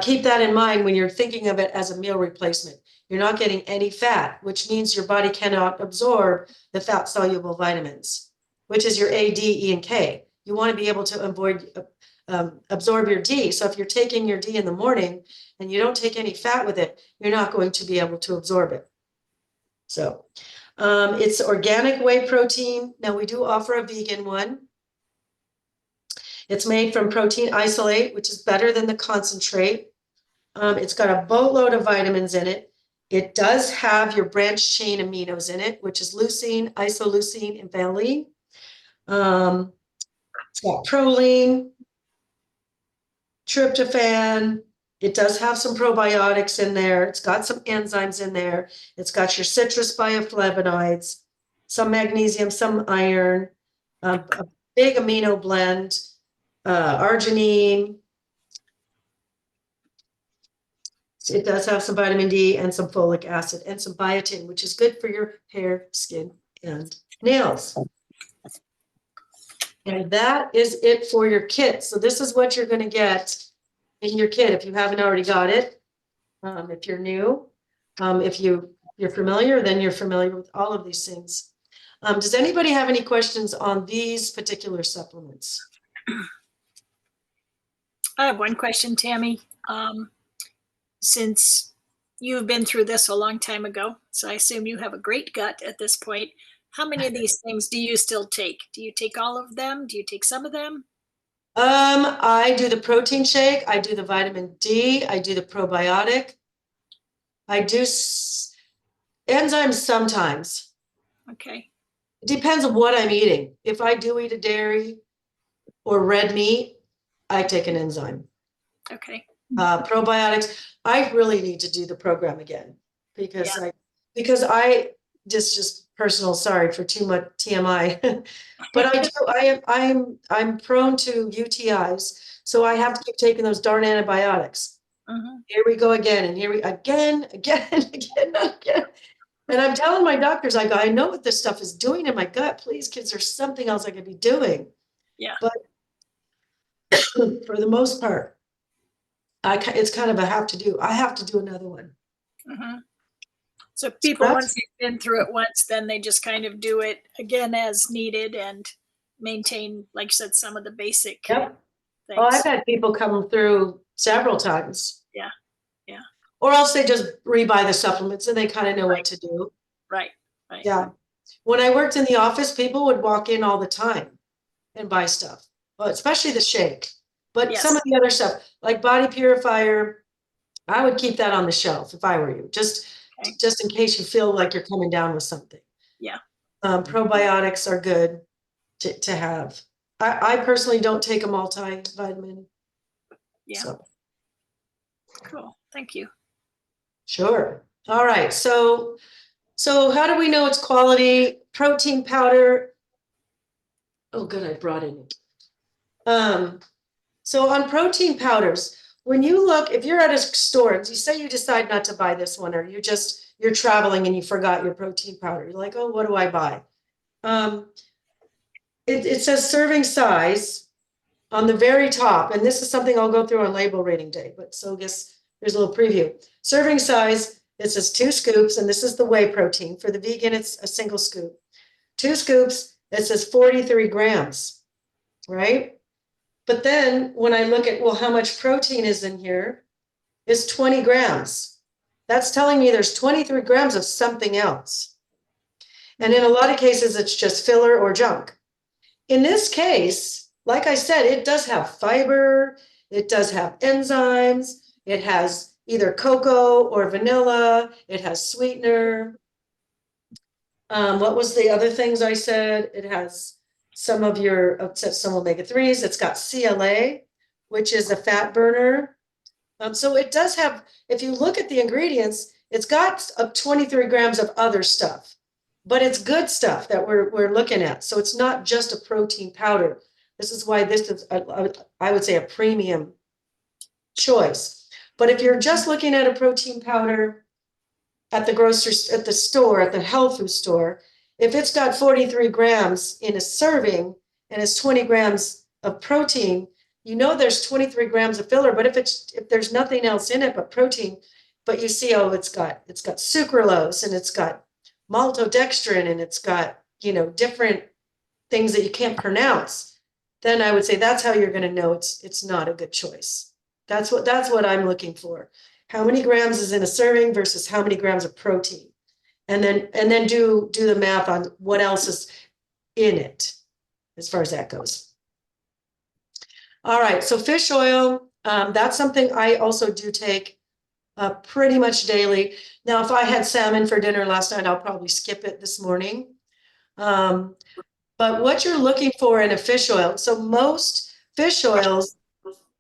A: keep that in mind when you're thinking of it as a meal replacement. You're not getting any fat, which means your body cannot absorb the fat soluble vitamins, which is your A, D, E, and K. You want to be able to absorb your D. So if you're taking your D in the morning and you don't take any fat with it, you're not going to be able to absorb it. So it's organic whey protein. Now we do offer a vegan one. It's made from protein isolate, which is better than the concentrate. It's got a boatload of vitamins in it. It does have your branched chain aminos in it, which is leucine, isoleucine, and valine. It's got proline, tryptophan. It does have some probiotics in there. It's got some enzymes in there. It's got your citrus bioflavonoids, some magnesium, some iron, a big amino blend, arginine. It does have some vitamin D and some folic acid and some biotin, which is good for your hair, skin, and nails. And that is it for your kit. So this is what you're going to get in your kit if you haven't already got it. If you're new, if you're familiar, then you're familiar with all of these things. Does anybody have any questions on these particular supplements?
B: I have one question, Tammy. Since you've been through this a long time ago, so I assume you have a great gut at this point. How many of these things do you still take? Do you take all of them? Do you take some of them?
A: I do the protein shake. I do the vitamin D. I do the probiotic. I do enzymes sometimes.
B: Okay.
A: It depends on what I'm eating. If I do eat a dairy or red meat, I take an enzyme.
B: Okay.
A: Probiotics, I really need to do the program again because I just personal, sorry for too much TMI, but I'm prone to UTIs, so I have to keep taking those darn antibiotics. Here we go again, and again. And I'm telling my doctors, I know what this stuff is doing in my gut. Please, kids, there's something else I could be doing.
B: Yeah.
A: But for the most part, it's kind of a have to do. I have to do another one.
B: So people, once they've been through it once, then they just kind of do it again as needed and maintain, like you said, some of the basic
A: Yep.
B: things.
A: Oh, I've had people come through several times.
B: Yeah.
A: Or else they just rebuy the supplements and they kind of know what to do.
B: Right.
A: Yeah. When I worked in the office, people would walk in all the time and buy stuff, well, especially the shake. But some of the other stuff, like body purifier, I would keep that on the shelf if I were you, just in case you feel like you're coming down with something.
B: Yeah.
A: Probiotics are good to have. I personally don't take a multivitamin.
B: Yeah.
A: So.
B: Cool. Thank you.
A: Sure. All right, so how do we know it's quality? Protein powder. Oh, good, I brought it in. So on protein powders, when you look, if you're at a store, you say you decide not to buy this one, or you're traveling and you forgot your protein powder. You're like, oh, what do I buy? It says serving size on the very top, and this is something I'll go through on label rating day, but so I guess there's a little preview. Serving size, it says 2 scoops, and this is the whey protein. For the vegan, it's a single scoop. 2 scoops, it says 43 grams, right? But then when I look at, well, how much protein is in here, is 20 grams. That's telling me there's 23 grams of something else. And in a lot of cases, it's just filler or junk. In this case, like I said, it does have fiber, it does have enzymes, it has either cocoa or vanilla, it has sweetener. What was the other things I said? It has some of your, some omega-3s. It's got CLA, which is a fat burner. So it does have, if you look at the ingredients, it's got 23 grams of other stuff, but it's good stuff that we're looking at. So it's not just a protein powder. This is why this is, I would say, a premium choice. But if you're just looking at a protein powder at the grocery, at the store, at the health food store, if it's got 43 grams in a serving and it's 20 grams of protein, you know there's 23 grams of filler. But if there's nothing else in it but protein, but you see, oh, it's got sucralose and it's got maltodextrin and it's got, different things that you can't pronounce, then I would say that's how you're going to know it's not a good choice. That's what I'm looking for. How many grams is in a serving versus how many grams of protein, and then do the math on what else is in it as far as that goes. All right, so fish oil, that's something I also do take pretty much daily. Now, if I had salmon for dinner last night, I'll probably skip it this morning. But what you're looking for in a fish oil, so most fish oils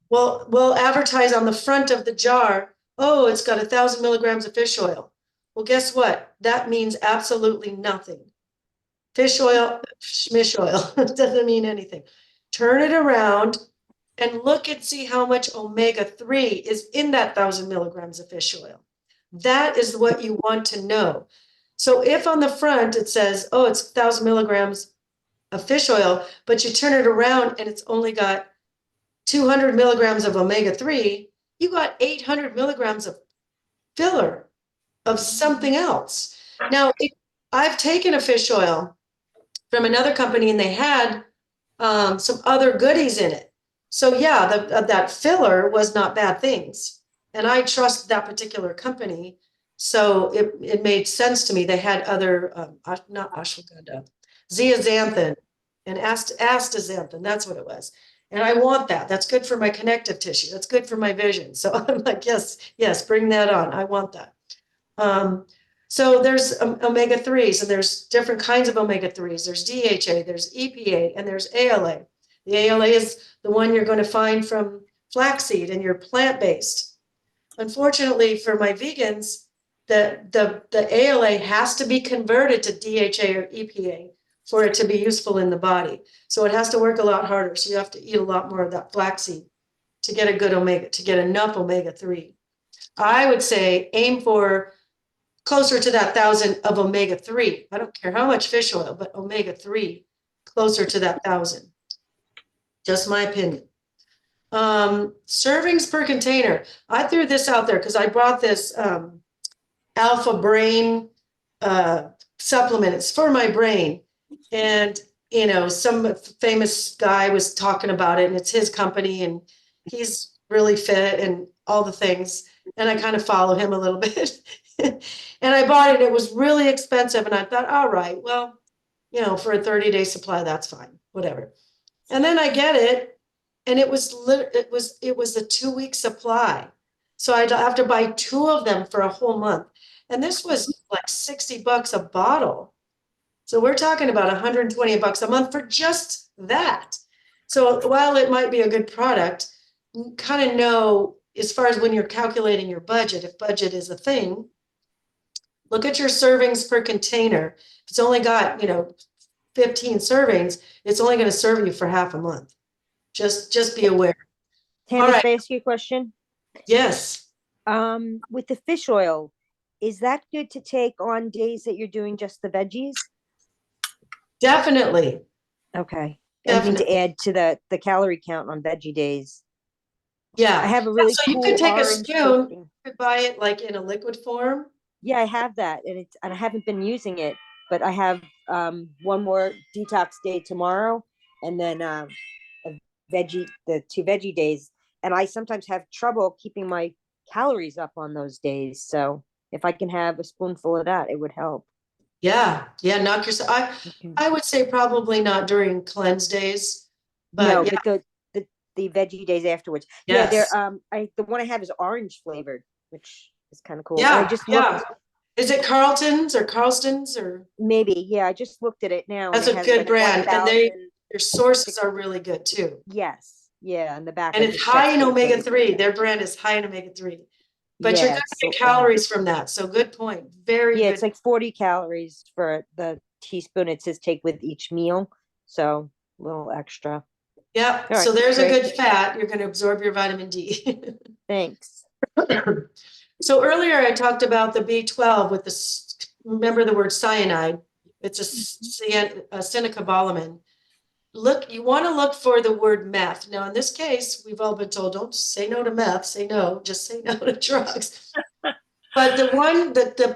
A: will advertise on the front of the jar, oh, it's got 1,000 milligrams of fish oil. Well, guess what? That means absolutely nothing. Fish oil, schmish oil, doesn't mean anything. Turn it around and look and see how much omega-3 is in that 1,000 milligrams of fish oil. That is what you want to know. So if on the front it says, oh, it's 1,000 milligrams of fish oil, but you turn it around and it's only got 200 milligrams of omega-3, you got 800 milligrams of filler of something else. Now, I've taken a fish oil from another company and they had some other goodies in it. So yeah, that filler was not bad things. And I trust that particular company. So it made sense to me. They had other, not ashwagandha, zeaxanthin and astaxanthin, that's what it was. And I want that. That's good for my connective tissue. That's good for my vision. So I'm like, yes, bring that on. I want that. So there's omega-3s, and there's different kinds of omega-3s. There's DHA, there's EPA, and there's ALA. The ALA is the one you're going to find from flaxseed and you're plant-based. Unfortunately for my vegans, the ALA has to be converted to DHA or EPA for it to be useful in the body. So it has to work a lot harder. So you have to eat a lot more of that flaxseed to get a good omega, to get enough omega-3. I would say aim for closer to that 1,000 of omega-3. I don't care how much fish oil, but omega-3 closer to that 1,000. Just my opinion. Servings per container. I threw this out there because I brought this Alpha Brain supplement. It's for my brain. And, some famous guy was talking about it, and it's his company, and he's really fit and all the things. And I kind of follow him a little bit. And I bought it. It was really expensive. And I thought, all right, well, for a 30-day supply, that's fine, whatever. And then I get it. And it was a 2-week supply. So I'd have to buy 2 of them for a whole month. And this was like $60 a bottle. So we're talking about $120 a month for just that. So while it might be a good product, kind of know as far as when you're calculating your budget, if budget is a thing, Look at your servings per container. If it's only got, 15 servings, it's only going to serve you for half a month. Just be aware.
E: Tammy,
A: All right.
E: can I ask you a question?
A: Yes,
E: With the fish oil, is that good to take on days that you're doing just the veggies?
A: definitely.
E: Okay. I mean to
A: Definitely.
E: add to the calorie count on veggie days.
A: Yeah.
E: I have a really
A: So you
E: cool
A: could take a
E: orange
A: spoon,
E: cooking.
A: you could buy it like in a liquid form.
E: Yeah, I have that, and I haven't been using it, but I have one more detox day tomorrow, and then the 2 veggie days, and I sometimes have trouble keeping my calories up on those days. So if I can have a spoonful of that, it would help.
A: Yeah, knock yourself.
E: Okay.
A: I would say probably not during cleanse days,
E: No,
A: but yeah,
E: but the veggie days afterwards. Yeah,
A: yes.
E: the one I have is orange flavored, which is kind of cool. And I
A: Yeah,
E: just
A: yeah.
E: looked,
A: Is it Carlton's or Carlston's or?
E: maybe, yeah, I just looked at it now, and
A: That's
E: it
A: a
E: has
A: good
E: like
A: brand, and
E: 1,000.
A: their sources are really good too.
E: Yes, yeah, in the back.
A: And
E: I
A: it's
E: just
A: high
E: checked
A: in
E: it, so
A: omega-3. Their brand is high in omega-3. But you're
E: yeah,
A: gonna
E: it's
A: get calories from that. So good point. Very
E: yeah,
A: good.
E: it's like 40 calories for the teaspoon. It says take with each meal, so a little extra.
A: Yep.
E: All
A: So
E: right,
A: there's a
E: great.
A: good fat. You're gonna absorb your vitamin D.
E: Thanks.
A: So earlier I talked about the B12 with remember the word cyanide. It's a cyanocobalamin. Look, you want to look for the word meth. Now, in this case, we've all been told, don't say no to meth, say no, just say no to drugs. But the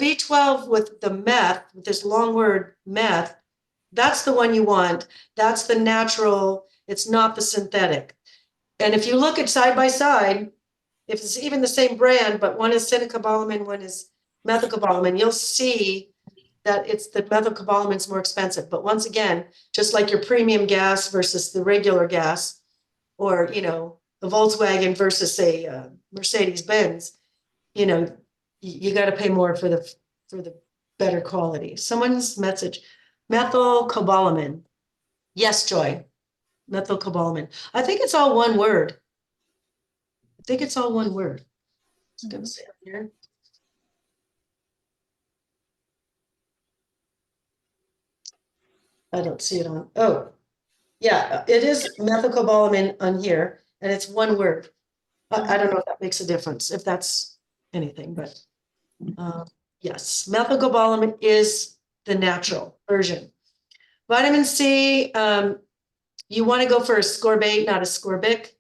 A: B12 with the meth, with this long word meth, that's the one you want. That's the natural, it's not the synthetic. And if you look at side by side, if it's even the same brand, but one is cyanocobalamin, one is methylcobalamin, you'll see that it's the methylcobalamin is more expensive. But once again, just like your premium gas versus the regular gas, or the Volkswagen versus a Mercedes Benz, you got to pay more for the better quality. Someone's message, methylcobalamin. Yes, Joy, methylcobalamin. I think it's all one word. It's gonna say it here. I don't see it on. Oh, yeah, it is methylcobalamin on here, and it's one word. I don't know if that makes a difference, if that's anything, but yes, methylcobalamin is the natural version. Vitamin C, you want to go for a ascorbate, not ascorbic.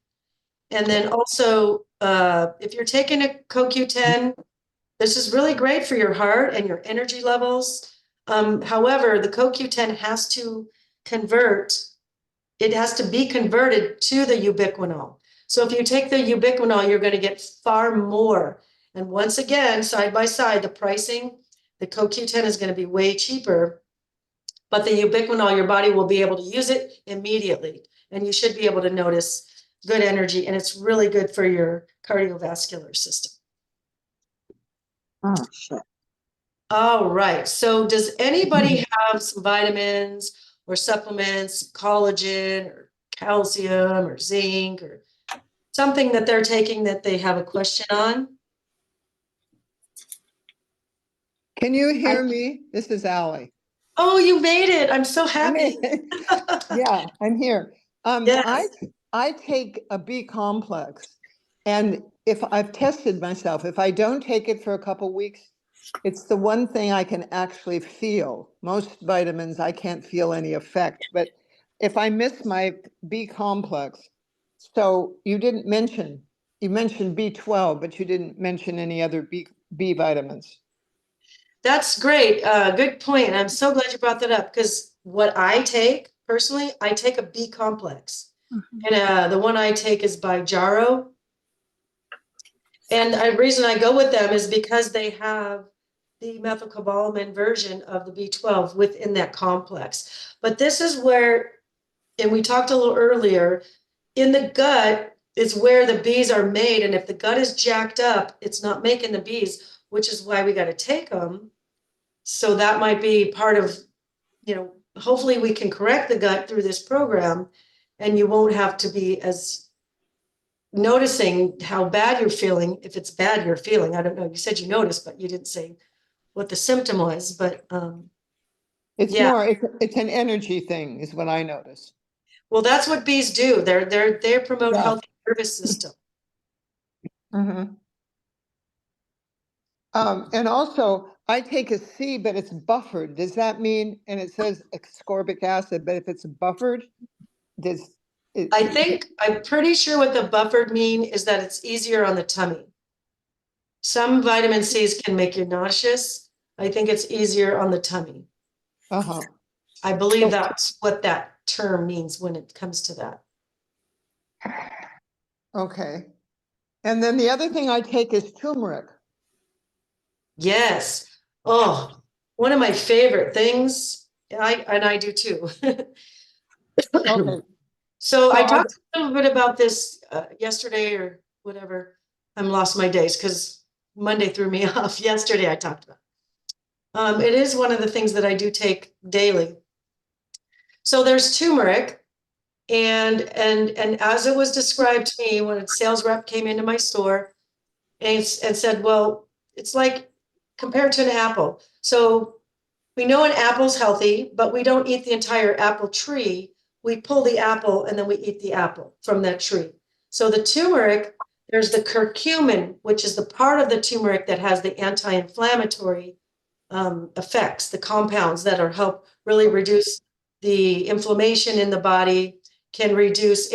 A: And then also, if you're taking a CoQ10, this is really great for your heart and your energy levels. However, the CoQ10 has to it has to be converted to the ubiquinol. So if you take the ubiquinol, you're going to get far more. And once again, side by side, the pricing, the CoQ10 is going to be way cheaper, but the ubiquinol, your body will be able to use it immediately. And you should be able to notice good energy. And it's really good for your cardiovascular system.
E: Oh, shit.
A: All right. So does anybody have some vitamins or supplements, collagen or calcium or zinc or something that they're taking that they have a question on?
F: Can you hear me? This is Allie.
A: Oh, you made it. I'm so
F: I'm
A: happy.
F: Yeah, I'm here.
A: Yes.
F: I take a B complex, and if I've tested myself, if I don't take it for a couple weeks, it's the one thing I can actually feel. Most vitamins, I can't feel any effect, but if I miss my B complex, so you mentioned B12, but you didn't mention any other B vitamins.
A: That's great. Good point. I'm so glad you brought that up because what I take personally, I take a B complex.
B: Mhm.
A: And the one I take is by Jaro. And the reason I go with them is because they have the methylcobalamin version of the B12 within that complex. But this is where, and we talked a little earlier, in the gut is where the bees are made. And if the gut is jacked up, it's not making the bees, which is why we got to take them. So that might be part of, hopefully we can correct the gut through this program and you won't have to be as noticing how bad you're feeling. If it's bad, you're feeling, I don't know. You said you noticed, but you didn't say what the symptom was, but,
F: It's
A: Yeah.
F: more, it's an energy thing is what I notice.
A: well, that's what bees do. They promote
F: Yeah.
A: healthy nervous system.
F: Mhm. And also I take a C, but it's buffered. Does that mean, and it says ascorbic acid, but if it's buffered, does it?
A: I'm pretty sure what the buffered mean is that it's easier on the tummy. Some vitamin C's can make you nauseous. I think it's easier on the tummy.
F: Uh-huh.
A: I believe that's what that term means when it comes to that.
F: Okay. And then the other thing I take is turmeric.
A: Yes. Oh, one of my favorite things. I do too.
F: Okay.
A: So I
F: So
A: talked a little bit about this yesterday or whatever. I'm lost my days because Monday threw me off. Yesterday I talked about. It is one of the things that I do take daily. So there's turmeric, and as it was described to me when a sales rep came into my store and said, well, it's like compared to an apple. So we know an apple's healthy, but we don't eat the entire apple tree. We pull the apple and then we eat the apple from that tree. So the turmeric, there's the curcumin, which is the part of the turmeric that has the anti-inflammatory effects, the compounds that are help really reduce the inflammation in the body, can reduce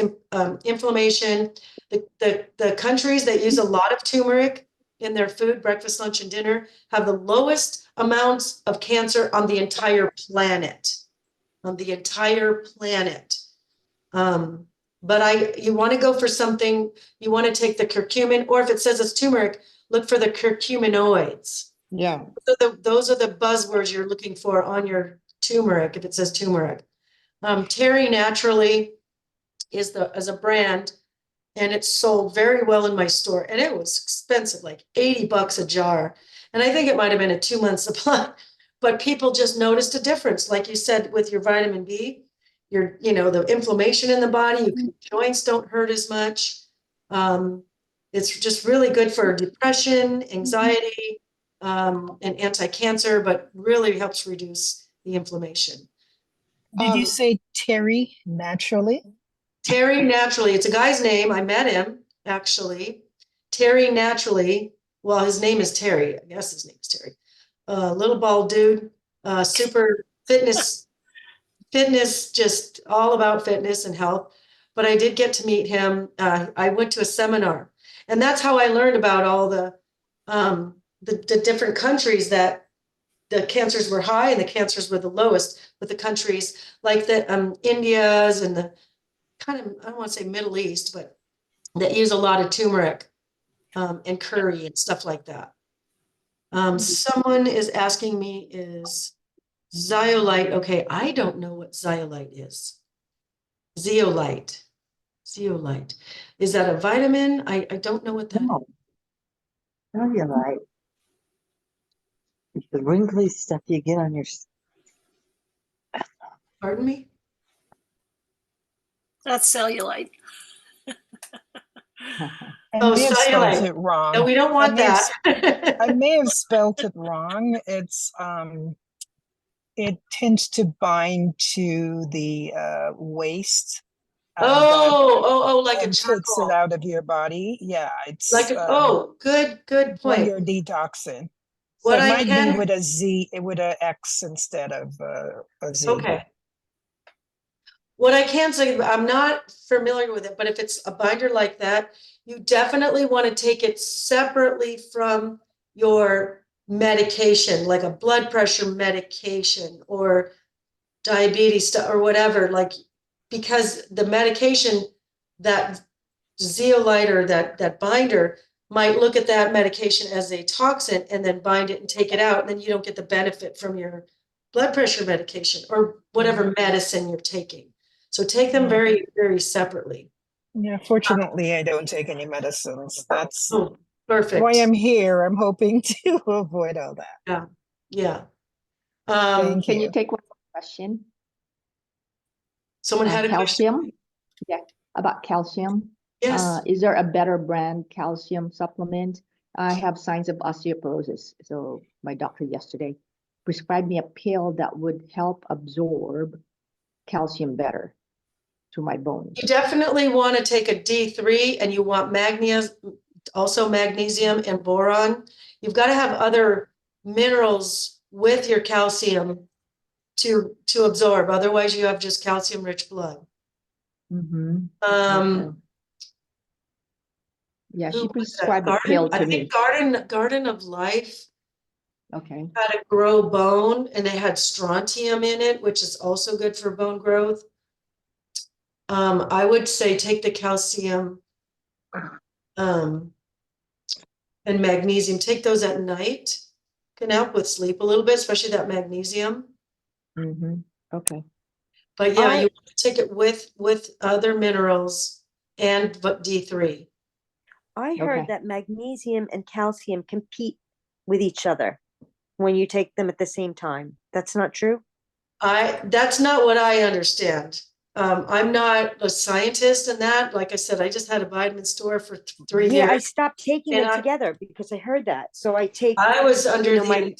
A: inflammation. The countries that use a lot of turmeric in their food, breakfast, lunch, and dinner, have the lowest amounts of cancer on the entire planet. On the entire planet. But you want to go for something, you want to take the curcumin, or if it says it's turmeric, look for the curcuminoids.
F: yeah.
A: Those are the buzzwords you're looking for on your turmeric, if it says turmeric. Terry Naturally is a brand, and it's sold very well in my store, and it was expensive, like $80 a jar. And I think it might have been a 2-month supply, but people just noticed a difference. Like you said, with your vitamin B, the inflammation in the body, your joints don't hurt as much. It's just really good for depression, anxiety, and anti-cancer, but really helps reduce the inflammation.
G: Did you
F: Um,
G: say Terry naturally?
A: Terry Naturally, it's a guy's name. I met him, actually. Terry Naturally, well, his name is Terry. I guess his name is Terry. Little bald dude, super fitness, just all about fitness and health. But I did get to meet him. I went to a seminar, and that's how I learned about all the different countries that the cancers were high and the cancers were the lowest, with the countries like the India's and the kind of, I don't want to say Middle East, but that use a lot of turmeric and curry and stuff like that. Someone is asking me, is zeolite, okay, I don't know what zeolite is. Zeolite. Is that a vitamin? I don't know what that is.
H: No, no, you're right. It's the wrinkly stuff you get on your.
A: Pardon me?
B: That's cellulite.
G: I
A: Oh,
G: may have spelled
A: cellulite.
G: it wrong.
A: No, we don't want
G: may have
A: that.
G: I may have spelt it wrong. It's it tends to bind to the waist.
A: Like a
G: and takes it
A: charcoal.
G: out of your body. Yeah, it's
A: Good
G: when
A: point.
G: you're detoxing. So
A: What
G: it
A: I
G: might be
A: can,
G: with a Z, with a X instead of a Z.
A: okay. What I can say, I'm not familiar with it, but if it's a binder like that, you definitely want to take it separately from your medication, like a blood pressure medication or diabetes or whatever, like, because the medication, that zeolite or that binder might look at that medication as a toxin and then bind it and take it out, and then you don't get the benefit from your blood pressure medication or whatever medicine you're taking. So take them very, very separately.
G: Yeah, fortunately, I don't take any medicines. That's
A: Oh, perfect.
G: why I'm here. I'm hoping to avoid all that.
A: Yeah.
G: Thank
I: Can
G: you.
I: you take one more question?
A: Someone had a question.
I: Calcium? Yeah, about calcium.
A: Yes.
I: Is there a better brand calcium supplement? I have signs of osteoporosis. So my doctor yesterday prescribed me a pill that would help absorb calcium better to my bones.
A: You definitely want to take a D3 and you want magnesium, also magnesium and boron. You've got to have other minerals with your calcium to absorb. Otherwise, you have just calcium-rich blood.
I: Mm-hmm.
A: Um,
I: Yeah,
A: who
I: she
A: was that?
I: prescribed a pill
A: I
I: to me.
A: think Garden of Life
I: Okay.
A: had to grow bone, and they had strontium in it, which is also good for bone growth. I would say take the calcium and magnesium. Take those at night. Can help with sleep a little bit, especially that magnesium.
I: Mm-hmm. Okay.
A: But yeah,
E: I-
A: you want to take it with other minerals and but D3.
E: I heard
I: Okay.
E: that magnesium and calcium compete with each other when you take them at the same time. That's not true?
A: That's not what I understand. I'm not a scientist in that. Like I said, I just had a vitamin store for 3
E: Yeah, I
A: years.
E: stopped taking
A: And
E: them together because I heard that. So I take,
A: I was under
E: my,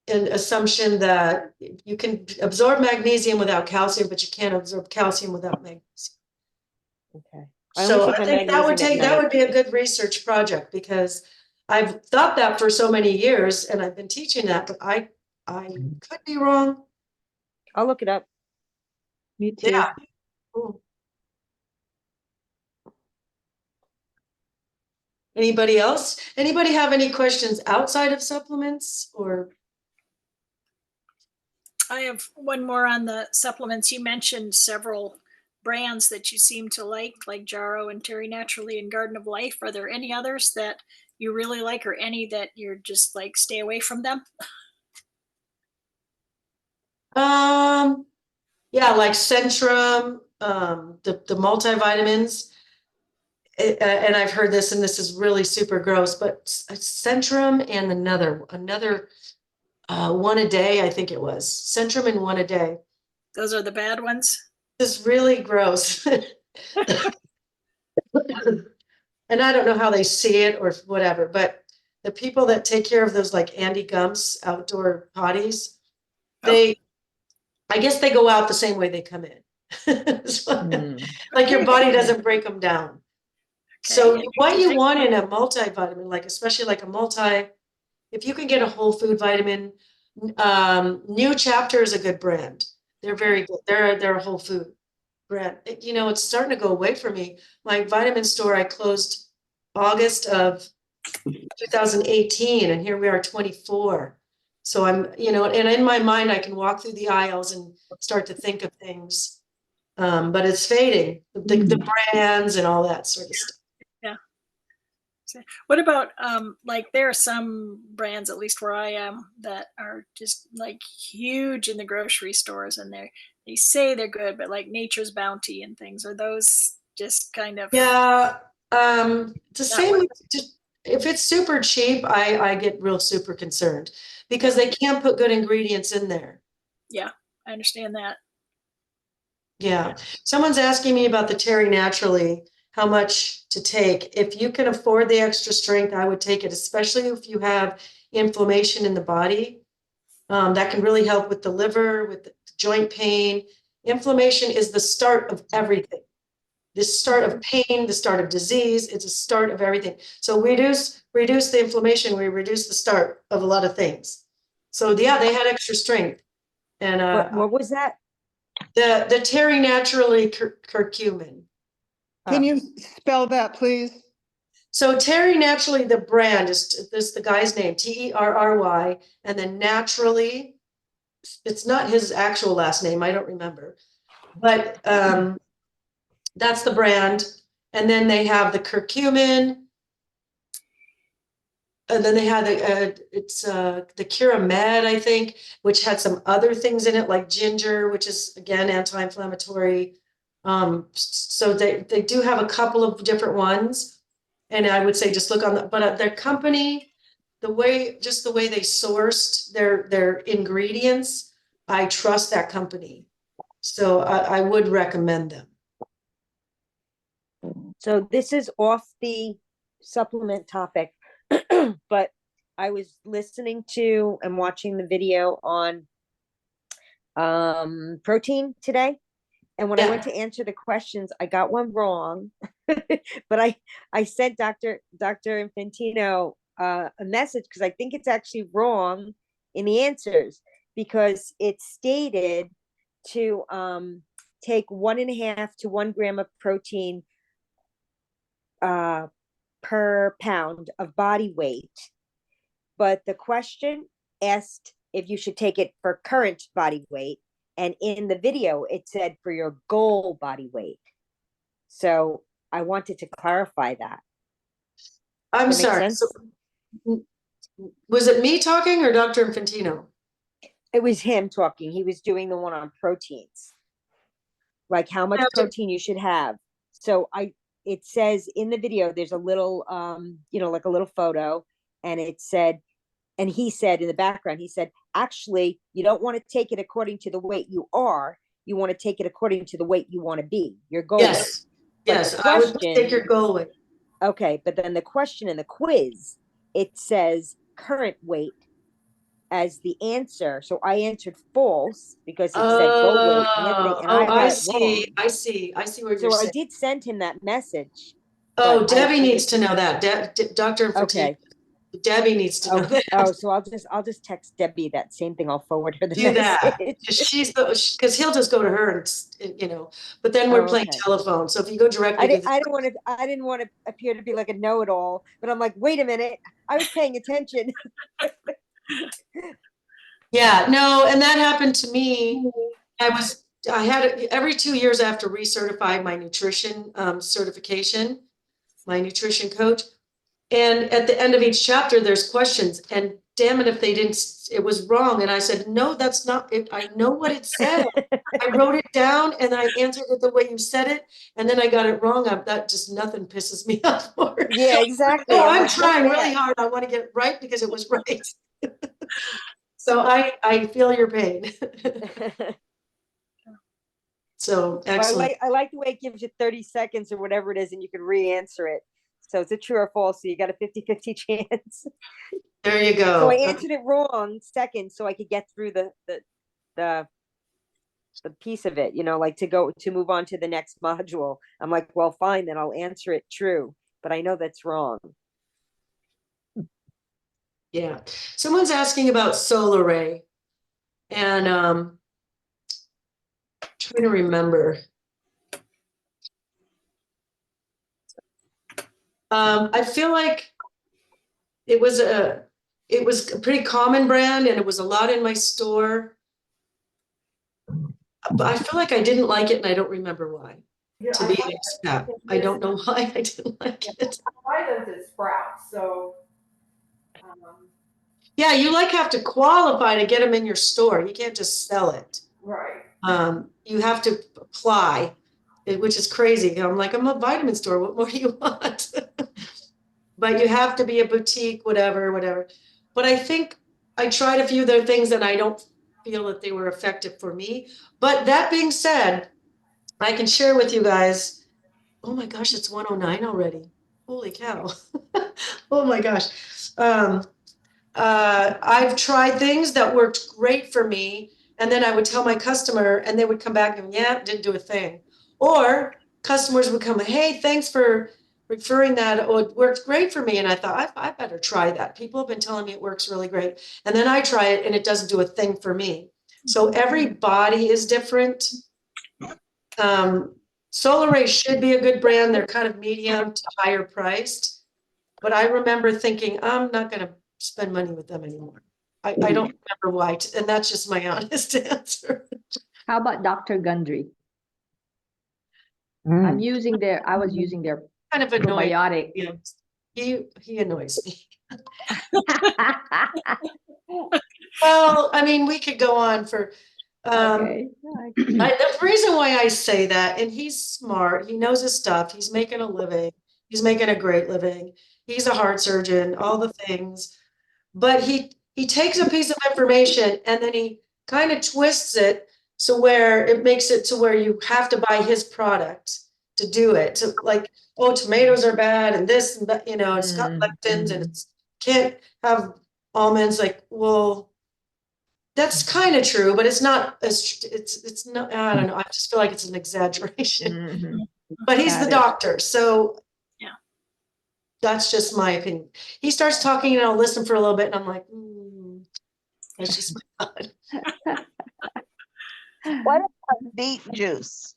A: an assumption that you can absorb magnesium without calcium, but you can't absorb calcium without magnesium.
E: okay. I only
A: So
E: take
A: I
E: my
A: think that would
E: magnesium at night.
A: be a good research project because I've thought that for so many years and I've been teaching that, but I could be wrong.
E: I'll look it up.
I: Me too.
A: Yeah. Cool. Anybody else? Anybody have any questions outside of supplements or?
B: I have one more on the supplements. You mentioned several brands that you seem to like Jarrow and Terry Naturally and Garden of Life. Are there any others that you really like, or any that you're just like stay away from them?
A: Yeah, like Centrum, the multivitamins. And I've heard this, and this is really super gross, but Centrum and another one a day, I think it was Centrum and one a day.
B: Those are the bad ones.
A: This is really gross. And I don't know how they see it or whatever, but the people that take care of those like Andy Gump's outdoor potties, I guess they go out the same way they come in. So, like your body doesn't break them down. So
B: Okay.
A: what you want in a multivitamin, like especially like if you can get a whole food vitamin, New Chapter is a good brand. They're very good. They're a whole food brand. You know, it's starting to go away from me. My vitamin store I closed August of 2018, and here we are 24. So I'm, and in my mind I can walk through the aisles and start to think of things. But it's fading, the brands and all that sort of stuff.
B: Yeah. What about like there are some brands, at least where I am, that are just like huge in the grocery stores, and they say they're good, but like Nature's Bounty and things, are those just kind of
A: Yeah, the
B: not
A: same.
B: worth
A: If it's super cheap, I get real super concerned because they can't put good ingredients in there.
B: Yeah, I understand that.
A: Yeah. Someone's asking me about the Terry Naturally, how much to take. If you can afford the extra strength, I would take it, especially if you have inflammation in the body. That can really help with the liver, with the joint pain. Inflammation is the start of everything. The start of pain, the start of disease, it's a start of everything. So reduce the inflammation, we reduce the start of a lot of things. So yeah, they had extra strength. And
E: What was that?
A: the Terry Naturally curcumin.
F: Can you spell that, please?
A: So Terry Naturally, the brand is this the guy's name, Terry, and then Naturally, it's not his actual last name, I don't remember. But that's the brand. And then they have the curcumin. And then they had the Cura Med, I think, which had some other things in it like ginger, which is again anti-inflammatory. So they do have a couple of different ones, and I would say just look on but their company, the way they sourced their ingredients, I trust that company, so I would recommend them.
E: So this is off the supplement topic, but I was listening to and watching the video on protein today. And when I went to answer the questions, I got one wrong. But I sent Dr. Infantino a message because I think it's actually wrong in the answers, because it stated to take 1.5 to 1 gram of protein per pound of body weight. But the question asked if you should take it for current body weight. And in the video, it said for your goal body weight. So I wanted to clarify that.
A: I'm
E: Does that make
A: sorry.
E: sense?
A: Was it me talking or Dr. Infantino?
E: It was him talking. He was doing the one on proteins, like how much protein you should have. So it says in the video, there's a little, like a little photo, and it said, and he said in the background, he said, actually, you don't want to take it according to the weight you are. You want to take it according to the weight you want to be, your goal.
A: Yes. Yes, I would take your goal weight.
E: Okay, but then the question in the quiz, it says current weight as the answer. So I answered false because it said goal weight and everything, and I got it wrong.
A: I see what
E: So
A: you're
E: I
A: saying.
E: did send him that message.
A: Oh,
E: but
A: Debbie needs to know that. Dr. Infantino.
E: Okay.
A: Debbie needs to know that.
E: So I'll just text Debbie that same thing. I'll forward her the
A: Do that.
E: message.
A: Because he'll just go to her and, but then we're playing
E: Okay.
A: telephone. So if you go directly to
E: I didn't want to appear to be like a know-it-all, but I'm like, wait a minute, I was paying attention.
A: Yeah, no, and that happened to me. I had every 2 years I have to recertify my nutrition certification, my nutrition coach. And at the end of each chapter, there's questions, and damn it, if they didn't, it was wrong. And I said, no, that's not it. I know what it said. I wrote it down and I answered it the way you said it. And then I got it wrong. That just nothing pisses me off more.
E: Yeah, exactly.
A: No,
E: I'm
A: I'm
E: like,
A: trying
E: "What's
A: really
E: that?"
A: hard. I want to get it right because it was right. So I feel your pain. So
E: Well,
A: excellent.
E: I like the way it gives you 30 seconds or whatever it is, and you can re-answer it. So it's a true or false. So you got a 50-50 chance.
A: There you go.
E: So I answered it wrong second, so I could get through the piece of it, like to move on to the next module. I'm like, well, fine, then I'll answer it true, but I know that's wrong.
A: Yeah. Someone's asking about solar ray, and trying to remember. I feel like it was a pretty common brand, and it was a lot in my store. But I feel like I didn't like it, and I don't remember why. To be honest, Pat, I don't know why I didn't like it.
J: Buy those at Sprouts, so.
A: Yeah, you have to qualify to get them in your store. You can't just sell it.
J: Right.
A: You have to apply, which is crazy. I'm like, I'm a vitamin store. What more do you want? But you have to be a boutique, whatever. But I think I tried a few of their things and I don't feel that they were effective for me. But that being said, I can share with you guys, oh my gosh, it's 109 already. Holy cow. Oh my gosh. I've tried things that worked great for me. And then I would tell my customer and they would come back and didn't do a thing. Or customers would come, hey, thanks for referring that. Oh, it worked great for me. And I thought, I better try that. People have been telling me it works really great. And then I try it and it doesn't do a thing for me. So every body is different. Solar Ray should be a good brand. They're kind of medium to higher priced. But I remember thinking, I'm not going to spend money with them anymore. I don't remember why. And that's just my honest answer.
I: How about Dr. Gundry? I was using their
A: Kind of annoying.
I: probiotic.
A: Yeah. He annoys me. Well, I mean, we could go on for
I: Okay.
A: the reason why I say that, and he's smart, he knows his stuff, he's making a living, he's making a great living, he's a heart surgeon, all the things, but he takes a piece of information and then he kind of twists it so where it makes it to where you have to buy his product to do it. To like, oh, tomatoes are bad and this and that, it's got
F: Mm,
A: lectins and it's can't have almonds. Like, well, that's kind of true, but it's not as it's not. I don't know. I just feel like it's an exaggeration.
F: mhm.
A: But he's
F: Got
A: the
F: it.
A: doctor, so
B: Yeah.
A: that's just my opinion. He starts talking and I'll listen for a little bit, and I'm like, that's just my thought.
C: What about beet juice?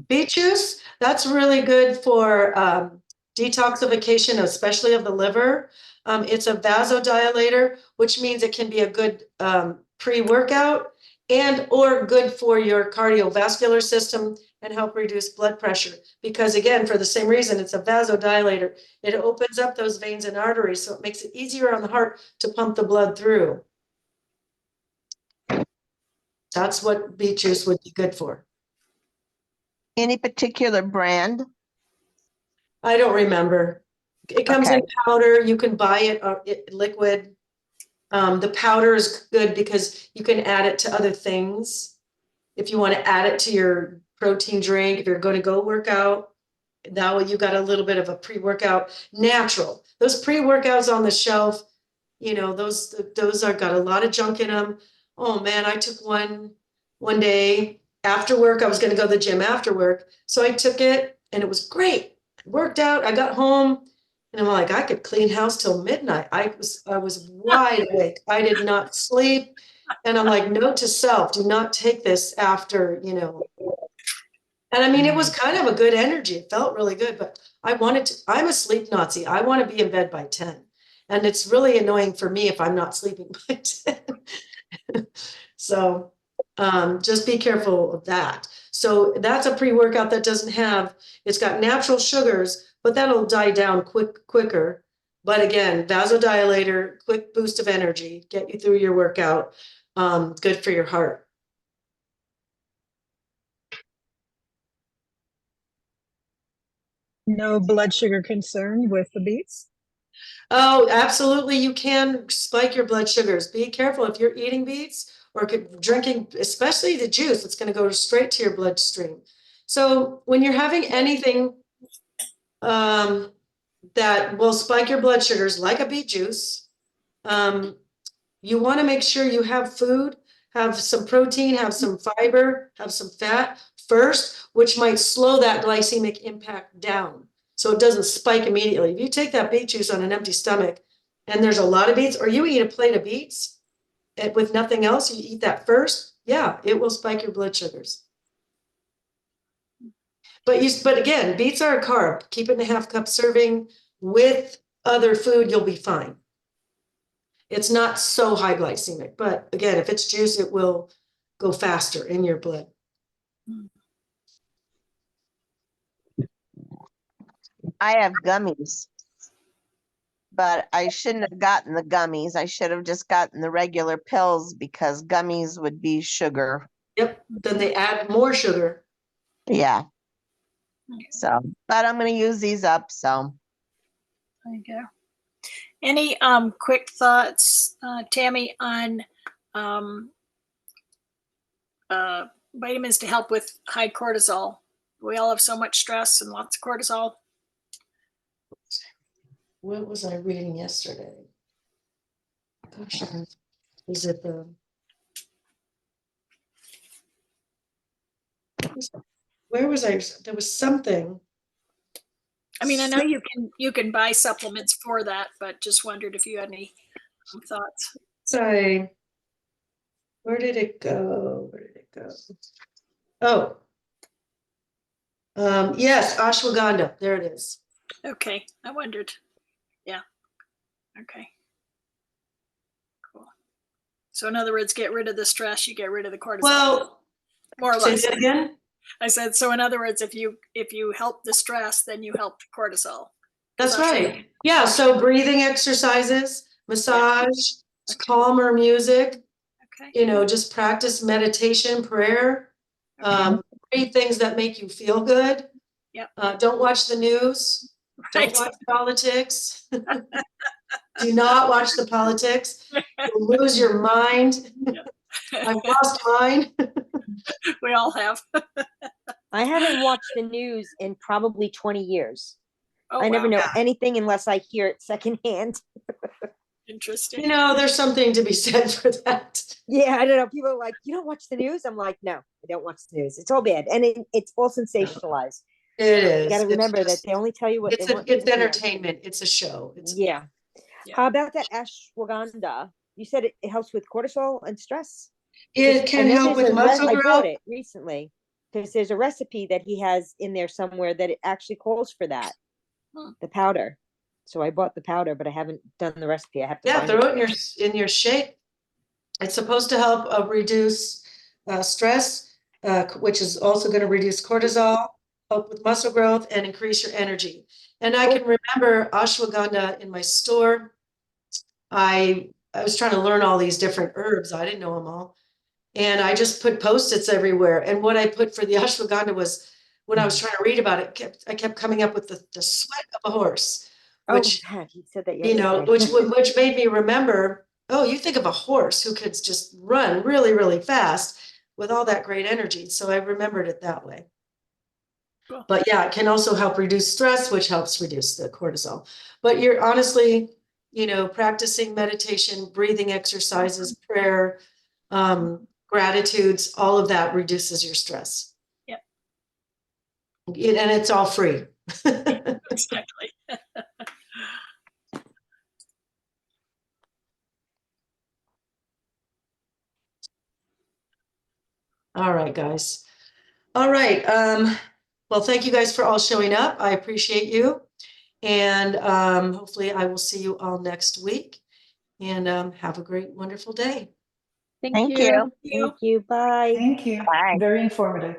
A: Beet juice, that's really good for detoxification, especially of the liver. It's a vasodilator, which means it can be a good pre-workout and or good for your cardiovascular system and help reduce blood pressure. Because again, for the same reason, it's a vasodilator. It opens up those veins and arteries, so it makes it easier on the heart to pump the blood through. That's what beet juice would be good for.
C: Any particular brand?
A: I don't remember. It comes in
C: Okay.
A: powder. You can buy it liquid. The powder is good because you can add it to other things. If you want to add it to your protein drink, if you're going to go work out, now you got a little bit of a pre-workout natural. Those pre-workouts on the shelf, those are got a lot of junk in them. Oh man, I took one day after work. I was going to go to the gym after work, so I took it and it was great. I worked out. I got home and I'm like, I could clean house till midnight. I was wide awake. I did not sleep. And I'm like, note to self, do not take this after, And I mean, it was kind of a good energy. It felt really good, but I'm a sleep Nazi. I want to be in bed by 10. And it's really annoying for me if I'm not sleeping by 10. So just be careful of that. So that's a pre-workout that it's got natural sugars, but that'll die down quicker. But again, vasodilator, quick boost of energy, get you through your workout. Good for your heart.
G: No blood sugar concern with the beets?
A: Oh, absolutely. You can spike your blood sugars. Be careful if you're eating beets or drinking, especially the juice, it's going to go straight to your bloodstream. So when you're having anything that will spike your blood sugars, like a beet juice, you want to make sure you have food, have some protein, have some fiber, have some fat first, which might slow that glycemic impact down so it doesn't spike immediately. If you take that beet juice on an empty stomach and there's a lot of beets, or you eat a plate of beets with nothing else, you eat that first, yeah, it will spike your blood sugars. But again, beets are a carb. Keep it in a half cup serving with other food, you'll be fine. It's not so high glycemic, but again, if it's juice, it will go faster in your blood.
C: I have gummies, but I shouldn't have gotten the gummies. I should have just gotten the regular pills because gummies would be sugar.
A: Yep, then they add more sugar.
C: Yeah. So, but I'm going to use these up. So,
B: There you go. Any quick thoughts, Tammy, on vitamins to help with high cortisol? We all have so much stress and lots of cortisol.
A: What was I reading yesterday? Gosh, was it where was I? There was something.
B: I mean, I know you can buy supplements for that, but just wondered if you had any thoughts.
A: Sorry. Where did it go? Where did it go? Oh. Yes, ashwagandha. There it is.
B: Okay, I wondered. Yeah. Okay. Cool. So in other words, get rid of the stress, you get rid of the cortisol.
A: Well,
B: more or
A: say
B: less.
A: that again.
B: I said, so in other words, if you help the stress, then you help the cortisol.
A: That's right. Yeah. So breathing exercises, massage, calmer music.
B: Okay.
A: Just practice meditation, prayer. Read things that make you feel good.
B: Yep.
A: Don't watch the news.
B: Right.
A: Don't watch politics. Do not watch the politics. You'll lose your mind. I've lost mine.
B: We all have.
E: I haven't watched the news in probably 20 years.
B: Oh,
E: I never
B: wow.
E: know anything unless I hear it secondhand.
B: Interesting.
A: You know, there's something to be said for that.
E: Yeah, I don't know. People are like, you don't watch the news? I'm like, no, I don't watch the news. It's all bad. And it's all sensationalized.
A: It
E: You
A: is.
E: got to
A: It's
E: remember that
A: just-
E: they only tell you what they want you
A: it's
E: to hear.
A: entertainment. It's a show. It's
E: Yeah.
B: Yeah.
E: How about that ashwagandha? You said it helps with cortisol and stress.
A: It
E: I
A: can
E: know
A: help
E: there's
A: with
E: a
A: muscle
E: I bought
A: growth.
E: it recently because there's a recipe that he has in there somewhere that it actually calls for that, the powder. So I bought the powder, but I haven't done the recipe. I have to
A: Yeah,
E: find
A: throw
E: it.
A: it in your shake. It's supposed to help reduce stress, which is also going to reduce cortisol, help with muscle growth, and increase your energy. And I can remember ashwagandha in my store. I was trying to learn all these different herbs. I didn't know them all. And I just put Post-its everywhere. And what I put for the ashwagandha was, when I was trying to read about it, I kept coming up with the sweat of a horse, which,
E: Oh, God, he said that
A: you know,
E: yesterday.
A: which made me remember, oh, you think of a horse who could just run really, really fast with all that great energy. So I remembered it that way.
B: Cool.
A: But yeah, it can also help reduce stress, which helps reduce the cortisol. But you're honestly, you know, practicing meditation, breathing exercises, prayer, gratitudes, all of that reduces your stress.
B: Yep.
A: And it's all free.
B: Exactly.
A: All right, guys. All right. Well, thank you guys for all showing up. I appreciate you. And hopefully I will see you all next week. And have a great, wonderful day.
C: Thank you.
B: You.
E: Thank you. Bye.
G: Thank you.
C: Bye.
H: Very informative.